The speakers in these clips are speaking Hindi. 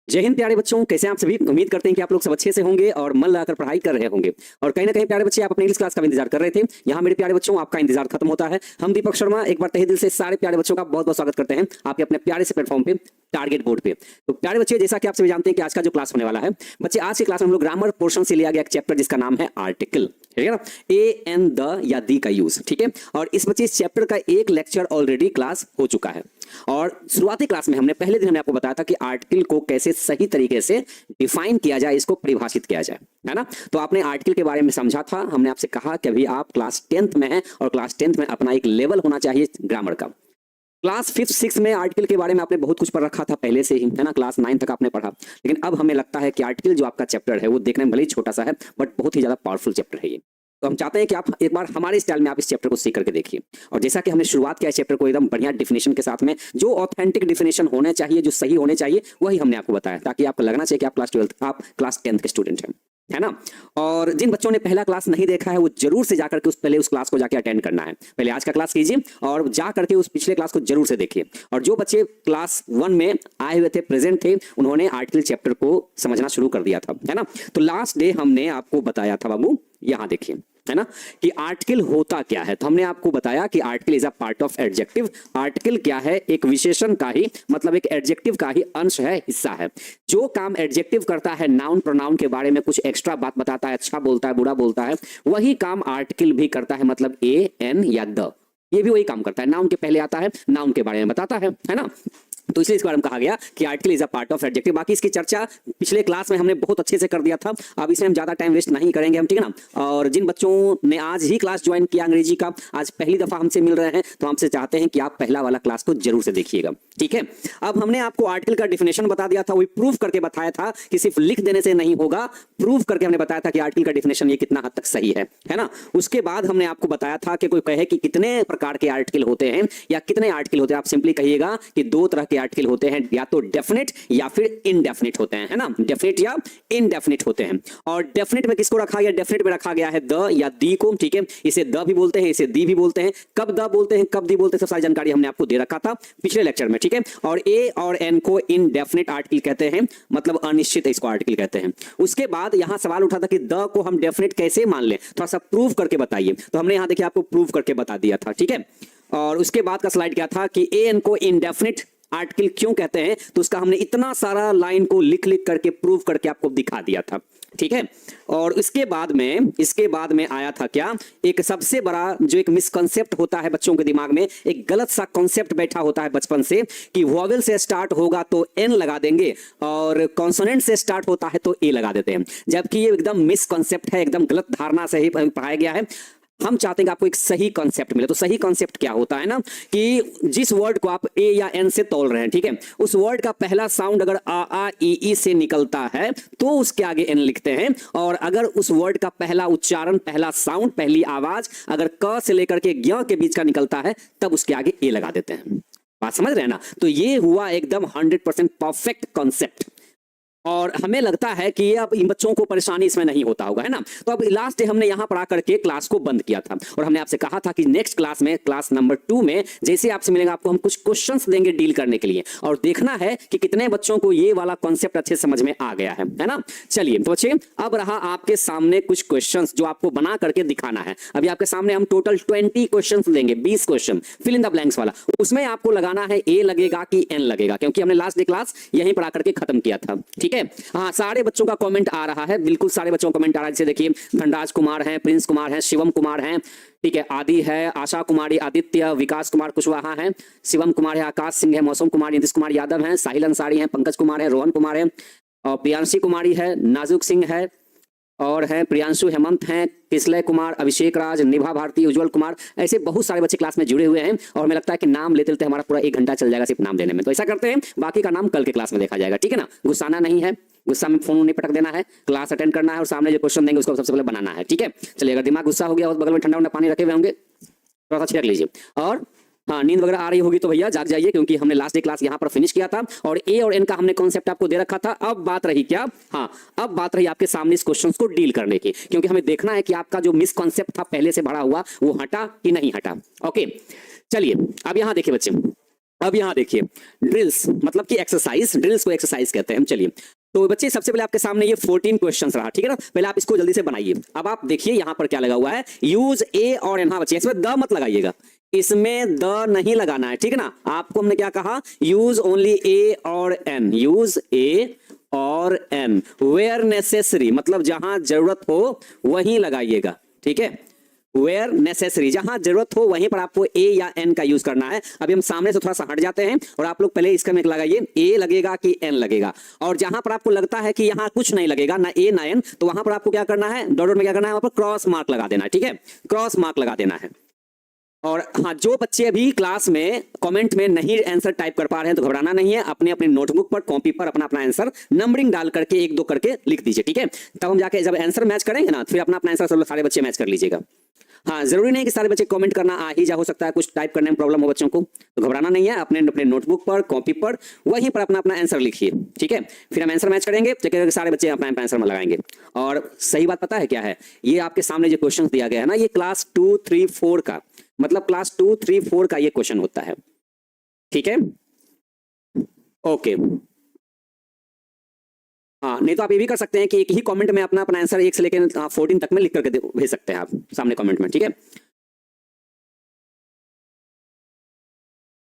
जय हिंद प्यारे बच्चों, कैसे हैं आप सभी। उम्मीद करते हैं कि आप लोग सब अच्छे से होंगे और मन लगाकर पढ़ाई कर रहे होंगे। और कहीं ना कहीं प्यारे बच्चे आप अपनी इंग्लिश क्लास का भी इंतजार कर रहे थे। यहाँ मेरे प्यारे बच्चों आपका इंतजार खत्म होता है। हम दीपक शर्मा एक बार तहे दिल से सारे प्यारे बच्चों का बहुत बहुत स्वागत करते हैं आपके अपने प्यारे से प्लेटफॉर्म पे, टारगेट बोर्ड पे। तो प्यारे बच्चे, जैसा कि आप सभी जानते हैं कि आज का जो क्लास होने वाला है बच्चे, आज की क्लास में हम लोग ग्रामर पोर्शन से लिया गया एक चैप्टर जिसका नाम है आर्टिकल, ठीक है ना, ए एन द या दी का यूज, ठीक है। और इस बच्चे इस चैप्टर का एक लेक्चर ऑलरेडी क्लास हो चुका है। और शुरुआती क्लास में पहले दिन हमने आपको बताया था कि आर्टिकल को कैसे सही तरीके से डिफाइन किया जाए, इसको परिभाषित किया जाए, है ना। तो आपने आर्टिकल के बारे में समझा था। हमने आपसे कहा कि अभी आप क्लास 10th में हैं और क्लास 10th में अपना एक लेवल होना चाहिए ग्रामर का। क्लास 5th 6th में आर्टिकल के बारे में आपने बहुत कुछ पढ़ रखा था पहले से ही, है ना। क्लास 9 तक आपने पढ़ा, लेकिन अब हमें लगता है कि आर्टिकल जो आपका चैप्टर है वो देखने में भले ही छोटा सा है बट बहुत ही ज्यादा पावरफुल चैप्टर है ये। तो हम चाहते हैं कि आप एक बार हमारे स्टाइल में आप इस चैप्टर को सीख करके देखिए। और जैसा कि हमने शुरुआत किया चैप्टर को एकदम बढ़िया डिफिनेशन के साथ में, जो ऑथेंटिक डिफिनेशन होने चाहिए, जो सही होने चाहिए, वही हमने आपको बताया, ताकि आपको लगना चाहिए कि आप क्लास 10th के स्टूडेंट हैं, है ना। और जिन बच्चों ने पहला क्लास नहीं देखा है वो जरूर से जाकर के पहले उस क्लास को जाके अटेंड करना है। पहले आज का क्लास कीजिए और जा करके उस पिछले क्लास को जरूर से देखिए। और जो बच्चे क्लास 1 में आए हुए थे, प्रेजेंट थे, उन्होंने आर्टिकल चैप्टर को समझना शुरू कर दिया था, है ना। तो लास्ट डे हमने आपको बताया था बाबू, यहां देखिए, है ना, कि आर्टिकल होता क्या है। तो हमने आपको बताया कि article is a part of adjective. Article क्या है? एक विशेषण का ही, मतलब एक एडजेक्टिव का ही अंश है, हिस्सा है। जो काम एडजेक्टिव करता है, नाउन प्रोनाउन के बारे में कुछ एक्स्ट्रा बात बताता है, अच्छा बोलता है, बुरा बोलता है, वही काम आर्टिकल भी करता है। मतलब ए एन या द, ये भी वही काम करता है। नाउन के पहले आता है, नाउन के बारे में बताता है ना। तो इसलिए इसके बारे में कहा गया कि article is a part of adjective. बाकी इसकी चर्चा पिछले क्लास में हमने बहुत अच्छे से कर दिया था। अब इसमें हम ज्यादा टाइम वेस्ट नहीं करेंगे हम, ठीक है ना। और जिन बच्चों ने आज ही क्लास ज्वाइन किया अंग्रेजी का, आज पहली दफा हमसे मिल रहे हैं, तो हमसे चाहते हैं कि आप पहला वाला क्लास को जरूर से देखिएगा, ठीक है। अब हमने आपको आर्टिकल का डिफिनेशन बता दिया था, वही प्रूफ करके बताया था कि सिर्फ लिख देने से नहीं होगा, प्रूफ करके हमने बताया था कि आर्टिकल का डिफिनेशन ये कितना हद तक सही है ना। उसके बाद हमने आपको बताया था कि कोई कहे कि कितने प्रकार के आर्टिकल होते हैं या कितने आर्टिकल होते हैं, आप सिंपली कहिएगा कि दो तरह के आर्टिकल होते हैं, या तो डेफिनेट या फिर इनडेफिनेट होते हैं, है ना। डेफिनेट या इनडेफिनेट होते हैं। और डेफिनेट में किसको रखा गया? डेफिनेट में रखा गया है द या दी को, ठीक है। इसे द भी बोलते हैं, इसे दी भी बोलते हैं। कब द बोलते हैं, कब दी बोलते हैं, सब सारी जानकारी हमने आपको दे रखा था पिछले लेक्चर में, ठीक है। और ए और एन को इनडेफिनेट आर्टिकल कहते हैं, मतलब अनिश्चित इसको आर्टिकल कहते हैं। उसके बाद यहां सवाल उठा था कि द को हम डेफिनेट कैसे मान लें, थोड़ा सा प्रूव करके बताइए। तो हमने यहां देखिए आपको प्रूव करके बता दिया था, ठीक है। और उसके बाद का स्लाइड क्या था कि ए एन को इनडेफिनेट आर्टिकल क्यों कहते हैं, तो उसका हमने इतना सारा लाइन को लिख लिख करके प्रूव करके आपको दिखा दिया था, ठीक है। और इसके बाद में आया था क्या, एक सबसे बड़ा जो एक मिसकंसेप्ट होता है बच्चों के दिमाग में, एक गलत सा कॉन्सेप्ट बैठा होता है बचपन से कि वॉवेल से स्टार्ट होगा तो एन लगा देंगे और कॉन्सोनेंट से स्टार्ट होता है तो ए लगा देते हैं। जबकि ये एकदम मिसकंसेप्ट है, एकदम गलत धारणा से ही पढ़ाया गया है। हम चाहते हैं कि आपको एक सही कॉन्सेप्ट मिले। तो सही कॉन्सेप्ट क्या होता है ना, कि जिस वर्ड को आप ए या एन से तोल रहे हैं, ठीक है, उस वर्ड का पहला साउंड अगर आ ई से निकलता है तो उसके आगे एन लिखते हैं। और अगर उस वर्ड का पहला उच्चारण, पहला साउंड, पहली आवाज अगर क से लेकर के ज्ञ के बीच का निकलता है तब उसके आगे ए लगा देते हैं। बात समझ रहे हैं ना। तो ये हुआ एकदम 100% परफेक्ट कॉन्सेप्ट। और हमें लगता है कि अब इन बच्चों को परेशानी इसमें नहीं होता होगा, है ना। तो अब लास्ट डे हमने यहां पढ़ा करके क्लास को बंद किया था और हमने आपसे कहा था कि नेक्स्ट क्लास में, क्लास नंबर 2 में जैसे आपसे मिलेगा, आपको हम कुछ क्वेश्चंस देंगे डील करने के लिए, और देखना है कि कितने बच्चों को ये वाला कॉन्सेप्ट अच्छे समझ में आ गया है ना। चलिए तो बच्चे, अब रहा आपके सामने कुछ क्वेश्चंस जो आपको बना करके दिखाना है। अभी आपके सामने हम टोटल 20 क्वेश्चन देंगे, 20 question, fill in the blanks वाला। उसमें आपको लगाना है ए लगेगा कि एन लगेगा, क्योंकि हमने लास्ट डे क्लास यहीं पढ़ा करके खत्म किया था, ठीक है। हाँ, सारे बच्चों का कमेंट आ रहा है, बिल्कुल सारे बच्चों का कमेंट आ रहा है। जैसे देखिए, धनराज कुमार हैं, प्रिंस कुमार हैं, शिवम कुमार हैं, ठीक है, आदि है, आशा कुमारी, आदित्य, विकास कुमार कुशवाहा हैं, शिवम कुमार है, आकाश सिंह है, मौसम कुमार, नीतीश कुमार यादव हैं, साहिल अंसारी हैं, पंकज कुमार है, रोहन कुमार है, और प्रियांशी कुमारी है, नाजुक सिंह है, और हैं प्रियांशु हेमंत हैं, किसलय कुमार, अभिषेक राज, निभा भारती, उज्जवल कुमार, ऐसे बहुत सारे बच्चे क्लास में जुड़े हुए हैं। और हमें लगता है कि नाम लेते लेते हमारा पूरा 1 घंटा चल जाएगा सिर्फ नाम लेने में। तो ऐसा करते हैं, बाकी का नाम कल के क्लास में देखा जाएगा, ठीक है ना। गुस्साना नहीं है, गुस्सा में फोन नहीं पटक देना है, क्लास अटेंड करना है और सामने जो क्वेश्चन देंगे उसको सबसे पहले बनाना है, ठीक है। चलिए, अगर दिमाग गुस्सा हो गया और बगल में ठंडा पानी रखे हुए होंगे, थोड़ा सा छिड़क लीजिए। और हाँ, नींद वगैरह आ रही होगी तो भैया जाग जाइए, क्योंकि हमने लास्ट डे क्लास यहाँ पर फिनिश किया था और ए और एन का हमने कॉन्सेप्ट आपको दे रखा था। अब बात रही क्या, हाँ, अब बात रही आपके सामने इस क्वेश्चन को डील करने की, क्योंकि हमें देखना है कि आपका जो मिसकॉन्सेप्ट था पहले से भरा हुआ वो हटा कि नहीं हटा। ओके, चलिए अब यहाँ देखिए बच्चे, अब यहाँ देखिए, ड्रिल्स मतलब कि एक्सरसाइज, ड्रिल्स को एक्सरसाइज कहते हैं हम। चलिए, तो बच्चे सबसे पहले आपके सामने ये 14 क्वेश्चंस रहा, ठीक है ना। पहले आप इसको जल्दी से बनाइए। अब आप देखिए यहाँ पर क्या लगा हुआ है, यूज ए और एन। हाँ बच्चे, इसमें द मत लगाइएगा, इसमें द नहीं लगाना है, ठीक है ना। आपको हमने क्या कहा, यूज ओनली ए और एन, यूज ए और एन। वेयर नेसेसरी मतलब जहां जरूरत हो वहीं लगाइएगा, ठीक है। वेयर नेसेसरी, जहां जरूरत हो वहीं पर आपको ए या एन का यूज करना है। अभी हम सामने से थोड़ा सा हट जाते हैं और आप लोग पहले इसका में लगाइए, ए लगेगा कि एन लगेगा। और जहां पर आपको लगता है कि यहां कुछ नहीं लगेगा, ना ए ना एन, तो वहां पर आपको क्या करना है, डॉट डॉट में क्या करना है, वहां पर क्रॉस मार्क लगा देना है, ठीक है, क्रॉस मार्क लगा देना है। और हाँ, जो बच्चे अभी क्लास में कमेंट में नहीं आंसर टाइप कर पा रहे हैं तो घबराना नहीं है, अपने अपने नोटबुक पर कॉपी पर अपना अपना आंसर नंबरिंग डाल करके एक दो करके लिख दीजिए, ठीक है। तब हम जाके जब आंसर मैच करेंगे ना, फिर अपना अपना आंसर सब सारे बच्चे मैच कर लीजिएगा। हाँ, जरूरी नहीं कि सारे बच्चे कमेंट करना आ ही जा, हो सकता है कुछ टाइप करने में प्रॉब्लम हो बच्चों को, तो घबराना नहीं है, अपने अपने नोटबुक पर कॉपी पर वहीं पर अपना अपना आंसर लिखिए, ठीक है। फिर हम आंसर मैच करेंगे तो सारे बच्चे अपना अपना आंसर में लगाएंगे। और सही बात पता है क्या है, ये आपके सामने जो क्वेश्चन दिया गया है ना, ये क्लास 2, 3, 4 का मतलब क्लास 2, 3, 4 का ये क्वेश्चन होता है, ठीक है। ओके, हाँ, नहीं तो आप ये भी कर सकते हैं कि एक ही कमेंट में अपना अपना आंसर 1 से लेकर 14 तक में लिख करके भेज सकते हैं आप सामने कमेंट में, ठीक है।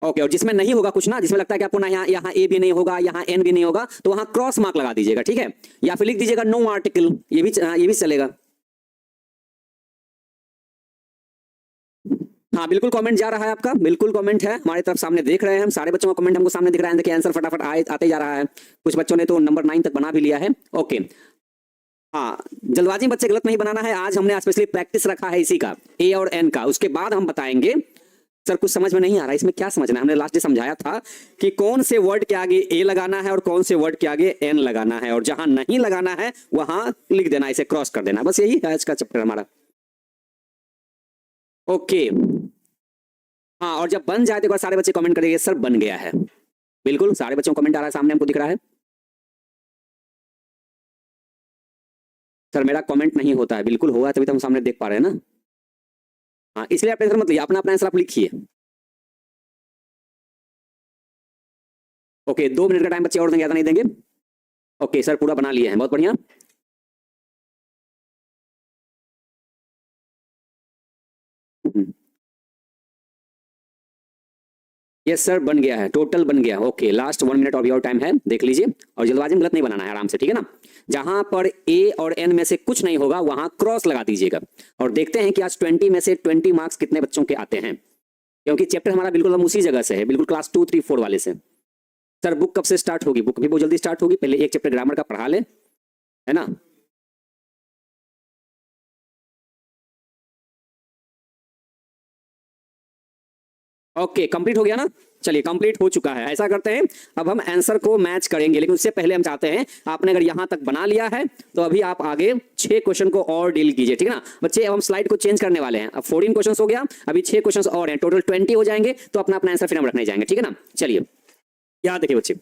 ओके, और जिसमें नहीं होगा कुछ ना, जिसमें लगता है कि आपको ना यहाँ यहाँ ए भी नहीं होगा, यहाँ एन भी नहीं होगा, तो वहां क्रॉस मार्क लगा दीजिएगा, ठीक है। या फिर लिख दीजिएगा नो आर्टिकल, ये भी चलेगा। हाँ बिल्कुल, कमेंट जा रहा है आपका, बिल्कुल कमेंट है हमारी तरफ, सामने देख रहे हैं हम, सारे बच्चों का कमेंट हमको सामने दिख रहा है। देखिए आंसर फटाफट आते जा रहा है, कुछ बच्चों ने तो नंबर 9 तक बना भी लिया है। ओके, हाँ, जल्दबाजी में बच्चे गलत नहीं बनाना है, आज हमने स्पेशली प्रैक्टिस रखा है इसी का, ए और एन का। उसके बाद हम बताएंगे सर कुछ समझ में नहीं आ रहा, इसमें क्या समझना है। हमने लास्ट डे समझाया था कि कौन से वर्ड के आगे ए लगाना है और कौन से वर्ड के आगे एन लगाना है, और जहां नहीं लगाना है वहां लिख देना, इसे क्रॉस कर देना, बस यही है आज का चैप्टर हमारा। ओके, हाँ, और जब बन जाए तो एक बार सारे बच्चे कमेंट करेंगे सर बन गया है। बिल्कुल, सारे बच्चों को कमेंट आ रहा है, सामने हमको दिख रहा है। सर मेरा कमेंट नहीं होता है, बिल्कुल होगा तभी तो हम सामने देख पा रहे हैं ना। हाँ, इसलिए आप टेंशन मत लिया, अपना अपना आंसर आप लिखिए। ओके, 2 मिनट का टाइम बच्चे और देंगे, ज्यादा नहीं देंगे। ओके सर, पूरा बना लिए हैं, बहुत बढ़िया। यस सर, बन गया है, टोटल बन गया। ओके, लास्ट 1 मिनट और भी और टाइम है, देख लीजिए। और जल्दबाजी में गलत नहीं बनाना है, आराम से, ठीक है ना। जहां पर ए और एन में से कुछ नहीं होगा वहां क्रॉस लगा दीजिएगा। और देखते हैं कि आज 20 में से 20 मार्क्स कितने बच्चों के आते हैं, क्योंकि चैप्टर हमारा बिल्कुल हम उसी जगह से है, बिल्कुल क्लास 2, 3, 4 वाले से। सर बुक कब से स्टार्ट होगी, बुक भी बहुत जल्दी स्टार्ट होगी, पहले एक चैप्टर ग्रामर का पढ़ा ले, है ना। ओके, कंप्लीट हो गया ना। चलिए, कंप्लीट हो चुका है। ऐसा करते हैं, अब हम आंसर को मैच करेंगे, लेकिन उससे पहले हम चाहते हैं, आपने अगर यहां तक बना लिया है तो अभी आप आगे 6 क्वेश्चन को और डील कीजिए, ठीक है ना बच्चे। अब हम स्लाइड को चेंज करने वाले हैं, अब 14 क्वेश्चन हो गया, अभी 6 क्वेश्चन और हैं, टोटल 20 हो जाएंगे, तो अपना अपना आंसर फिर हम रखने जाएंगे, ठीक है ना। चलिए, याद देखिए बच्चे,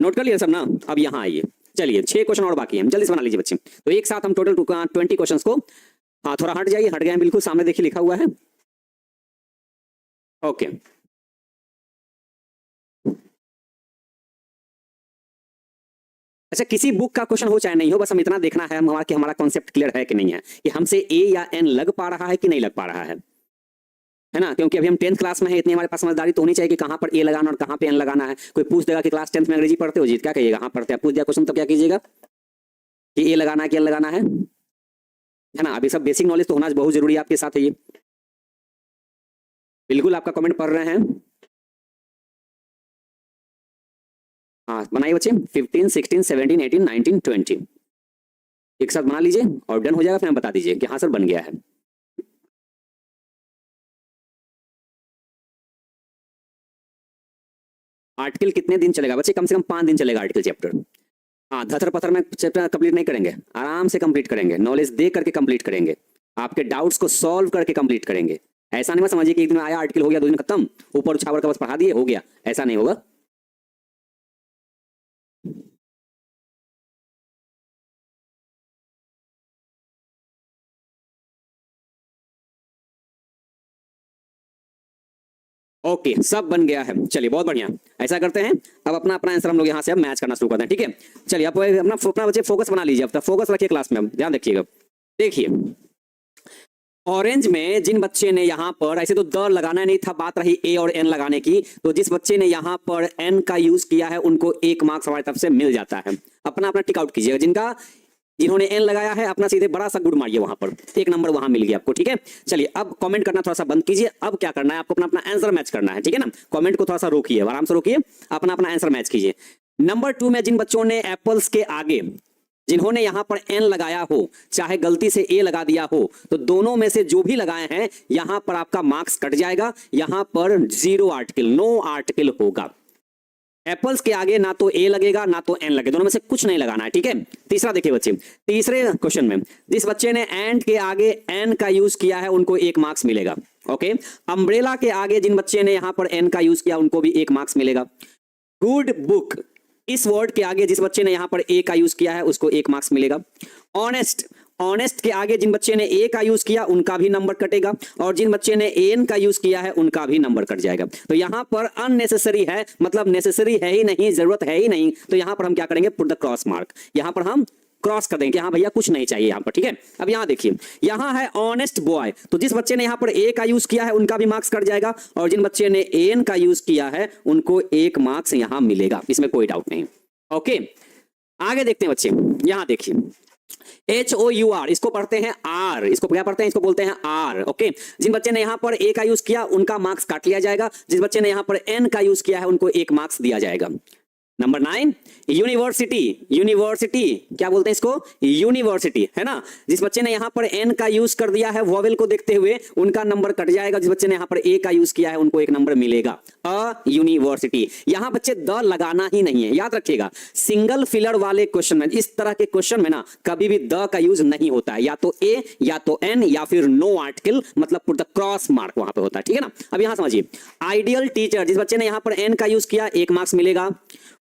नोट कर लिया सब ना। अब यहाँ आइए, चलिए 6 क्वेश्चन और बाकी हैं, जल्दी से बना लीजिए बच्चे। तो एक साथ हम टोटल 20 क्वेश्चन को, हाँ थोड़ा हट जाइए, हट गए बिल्कुल, सामने देखिए लिखा हुआ है। ओके, अच्छा, किसी बुक का क्वेश्चन हो चाहे नहीं हो, बस हम इतना देखना है हमारा कि हमारा कॉन्सेप्ट क्लियर है कि नहीं है, कि हमसे ए या एन लग पा रहा है कि नहीं लग पा रहा है ना। क्योंकि अभी हम 10th क्लास में है, इतनी हमारे पास समझदारी तो होनी चाहिए कि कहाँ पर ए लगाना और कहाँ पे एन लगाना है। कोई पूछ देगा कि क्लास 10th में अंग्रेजी पढ़ते हो जी, क्या कहिएगा, हाँ पढ़ते हैं, पूछ दिया क्वेश्चन तो क्या कीजिएगा, कि ए लगाना है कि एन लगाना है ना। अभी सब बेसिक नॉलेज तो होना बहुत जरूरी है आपके साथ है ये। बिल्कुल, आपका कमेंट पढ़ रहे हैं। हाँ बनाइए बच्चे, 15, 16, 17, 18, 19, 20 एक साथ बना लीजिए और डन हो जाएगा, फिर हम बता दीजिए कि हाँ सर बन गया है। आर्टिकल कितने दिन चलेगा बच्चे, कम से कम 5 दिन चलेगा आर्टिकल चैप्टर। हाँ, धतर पत्थर में चैप्टर कंप्लीट नहीं करेंगे, आराम से कंप्लीट करेंगे, नॉलेज दे करके कंप्लीट करेंगे, आपके डाउट्स को सॉल्व करके कंप्लीट करेंगे। ऐसा नहीं मत समझिए कि एक दिन में आया आर्टिकल हो गया 2 दिन खत्म, ऊपर उछावर का बस पढ़ा दिए हो गया, ऐसा नहीं होगा। ओके, सब बन गया है। चलिए बहुत बढ़िया। ऐसा करते हैं, अब अपना अपना आंसर हम लोग यहाँ से अब मैच करना शुरू करते हैं, ठीक है। चलिए आप अपना बच्चे फोकस बना लीजिए, अब फोकस रखिए क्लास में, अब ध्यान रखिएगा। देखिए ऑरेंज में जिन बच्चे ने यहाँ पर, ऐसे तो द लगाना नहीं था, बात रही ए और एन लगाने की, तो जिस बच्चे ने यहाँ पर एन का यूज किया है उनको 1 मार्क्स हमारी तरफ से मिल जाता है। अपना अपना टिक आउट कीजिएगा। जिन्होंने एन लगाया है अपना सीधे बड़ा सा गुड मारिए, वहां पर 1 नंबर वहां मिल गया आपको, ठीक है। चलिए अब कमेंट करना थोड़ा सा बंद कीजिए। अब क्या करना है, आपको अपना अपना आंसर मैच करना है, ठीक है ना। कमेंट को थोड़ा सा रोकिए, आराम से रोकिए, अपना अपना आंसर मैच कीजिए। नंबर 2 में जिन बच्चों ने एप्पल्स के आगे, जिन्होंने यहां पर एन लगाया हो, चाहे गलती से ए लगा दिया हो, तो दोनों में से जो भी लगाए हैं यहां पर आपका मार्क्स कट जाएगा। यहां पर 0 आर्टिकल, नो आर्टिकल होगा। एप्पल्स के आगे ना तो ए लगेगा ना तो एन लगेगा, दोनों में से कुछ नहीं लगाना है, ठीक है। तीसरा देखिए बच्चे, तीसरे क्वेश्चन में जिस बच्चे ने एंड के आगे एन का यूज किया है उनको 1 मार्क्स मिलेगा। ओके, अम्ब्रेला के आगे जिन बच्चे ने यहां पर एन का यूज किया उनको भी 1 मार्क्स मिलेगा। गुड बुक, इस वर्ड के आगे जिस बच्चे ने यहां पर ए का यूज किया है उसको 1 मार्क्स मिलेगा। ऑनेस्ट, ऑनेस्ट के आगे जिन बच्चे ने ए का यूज किया उनका भी नंबर कटेगा, और जिन बच्चे ने एन का यूज किया है उनका भी नंबर कट जाएगा। तो यहां पर अननेसेसरी है, मतलब नेसेसरी है ही नहीं, जरूरत है ही नहीं, तो यहां पर हम क्या करेंगे, पुट द क्रॉस मार्क। यहां पर हम क्रॉस कर देंगे कि हाँ भैया कुछ नहीं चाहिए यहां पर, ठीक है। अब यहां देखिए, यहां है ऑनेस्ट बॉय, तो जिस बच्चे ने यहां पर ए का यूज किया है उनका भी मार्क्स कट जाएगा, और जिन बच्चे ने एन का यूज किया है उनको 1 मार्क्स यहां मिलेगा, इसमें कोई डाउट नहीं। ओके, आगे देखते हैं बच्चे। यहां देखिए HOUR, इसको पढ़ते हैं आर, इसको क्या पढ़ते हैं, इसको बोलते हैं आर। ओके, जिन बच्चे ने यहां पर ए का यूज किया उनका मार्क्स काट लिया जाएगा, जिस बच्चे ने यहां पर एन का यूज किया है उनको 1 मार्क्स दिया जाएगा। नंबर 9, यूनिवर्सिटी, यूनिवर्सिटी क्या बोलते हैं इसको, यूनिवर्सिटी, है ना। जिस बच्चे ने यहां पर एन का यूज कर दिया है वॉवेल को देखते हुए उनका नंबर कट जाएगा, जिस बच्चे ने यहां पर ए का यूज किया है उनको 1 नंबर मिलेगा। अ यूनिवर्सिटी, यहां बच्चे द लगाना ही नहीं है, याद रखिएगा। सिंगल फिलर वाले क्वेश्चन में, इस तरह के क्वेश्चन में ना कभी भी द का यूज नहीं होता है, या तो ए या तो एन या फिर नो आर्टिकल, मतलब पुट द क्रॉस मार्क वहां पे होता है, ठीक है ना। अब यहां समझिए, आइडियल टीचर, जिस बच्चे ने यहां पर एन का यूज किया 1 मार्क्स मिलेगा।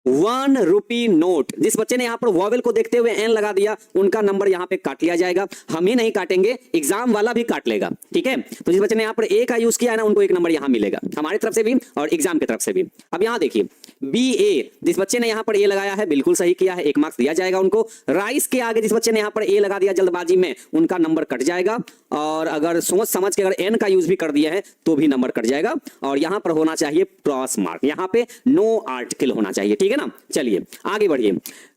1 रुपी नोट, जिस बच्चे ने यहां पर वॉवेल को देखते हुए एन लगा दिया उनका नंबर यहां पे काट लिया जाएगा। हम ही नहीं काटेंगे, एग्जाम वाला भी काट लेगा, ठीक है। तो जिस बच्चे ने यहां पर ए का यूज किया है ना उनको 1 नंबर यहां मिलेगा, हमारी तरफ से भी और एग्जाम की तरफ से भी। अब यहां देखिए BA, जिस बच्चे ने यहां पर ए लगाया है बिल्कुल सही किया है, 1 मार्क्स दिया जाएगा उनको। राइस के आगे जिस बच्चे ने यहां पर ए लगा दिया जल्दबाजी में उनका नंबर कट जाएगा, और अगर सोच समझ के अगर एन का यूज भी कर दिया है तो भी नंबर कट जाएगा, और यहां पर होना चाहिए क्रॉस मार्क, यहां पे नो आर्टिकल होना चाहिए, ठीक है ना। चलिए आगे बढ़िए।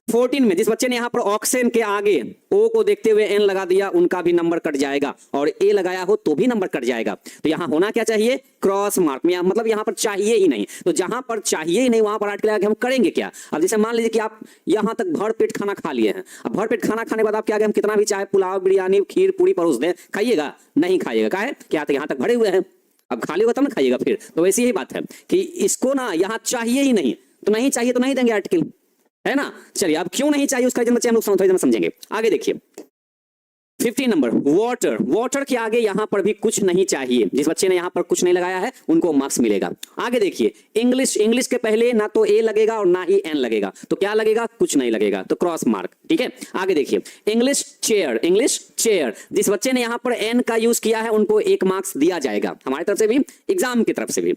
14 में जिस बच्चे ने यहां पर ऑक्सेन के आगे ओ को देखते हुए एन लगा दिया उनका भी नंबर कट जाएगा, और ए लगाया हो तो भी नंबर कट जाएगा। तो यहां होना क्या चाहिए, क्रॉस मार्क में, मतलब यहां पर चाहिए ही नहीं। तो जहां पर चाहिए ही नहीं वहां पर आर्टिकल लगा के हम करेंगे क्या। अब जैसे मान लीजिए कि आप यहां तक भर पेट खाना खा लिए हैं, अब भर पेट खाना खाने के बाद आप क्या, हम कितना भी चाहे पुलाव बिरयानी खीर पूरी परोस दें, खाइएगा नहीं खाइएगा, क्या है क्या यहां तक भरे हुए हैं, अब खा लिएगा तब ना खाइएगा फिर। तो वैसी ही बात है कि इसको ना यहां चाहिए ही नहीं, तो नहीं चाहिए तो नहीं देंगे आर्टिकल, है ना। चलिए अब क्यों नहीं चाहिए उसका बच्चे हम लोग समझेंगे। आगे देखिए 15 नंबर, वाटर, वाटर के आगे यहां पर भी कुछ नहीं चाहिए, जिस बच्चे ने यहां पर कुछ नहीं लगाया है उनको मार्क्स मिलेगा। आगे देखिए इंग्लिश, इंग्लिश के पहले ना तो ए लगेगा और ना ही एन लगेगा, तो क्या लगेगा, कुछ नहीं लगेगा, तो क्रॉस मार्क, ठीक है। आगे देखिए इंग्लिश चेयर, इंग्लिश चेयर, जिस बच्चे ने यहां पर एन का यूज किया है उनको 1 मार्क्स दिया जाएगा, हमारी तरफ से भी एग्जाम की तरफ से भी।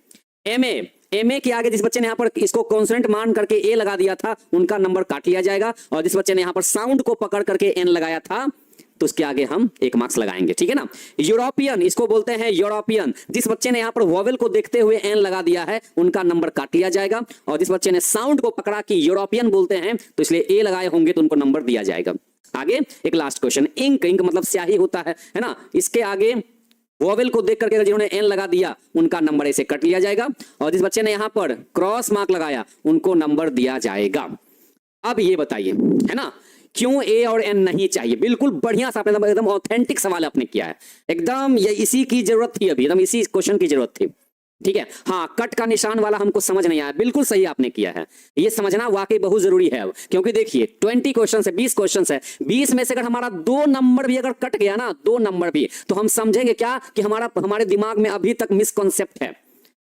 एमए, एमए के आगे जिस बच्चे ने यहां पर इसको कॉन्सोनेंट मान करके ए लगा दिया था उनका नंबर काट लिया जाएगा, और जिस बच्चे ने यहां पर साउंड को पकड़ करके एन लगाया था तो उसके आगे हम 1 मार्क्स लगाएंगे, ठीक है ना। यूरोपियन, इसको बोलते हैं यूरोपियन, जिस बच्चे ने यहां पर वॉवेल को देखते हुए एन लगा दिया है उनका नंबर काट लिया जाएगा, और जिस बच्चे ने साउंड को पकड़ा कि यूरोपियन बोलते हैं तो इसलिए ए लगाए होंगे तो उनको नंबर दिया जाएगा। आगे एक लास्ट क्वेश्चन, इंक, इंक मतलब स्याही होता है ना, इसके आगे वॉवेल को देख करके जिन्होंने एन लगा दिया उनका नंबर ऐसे कट लिया जाएगा, और जिस बच्चे ने यहां पर क्रॉस मार्क लगाया उनको नंबर दिया जाएगा। अब ये बताइए, है ना, क्यों ए और एन नहीं चाहिए। बिल्कुल बढ़िया सा आपने एकदम ऑथेंटिक सवाल आपने किया है, एकदम इसी की जरूरत थी, अभी एकदम इसी क्वेश्चन की जरूरत थी, ठीक है। हाँ, कट का निशान वाला हमको समझ नहीं आया, बिल्कुल सही आपने किया है, ये समझना वाकई बहुत जरूरी है। क्योंकि देखिए 20 क्वेश्चन है, 20 क्वेश्चन है, 20 में से अगर हमारा 2 नंबर भी अगर कट गया ना, 2 नंबर भी, तो हम समझेंगे क्या कि हमारे दिमाग में अभी तक मिसकॉन्सेप्ट है,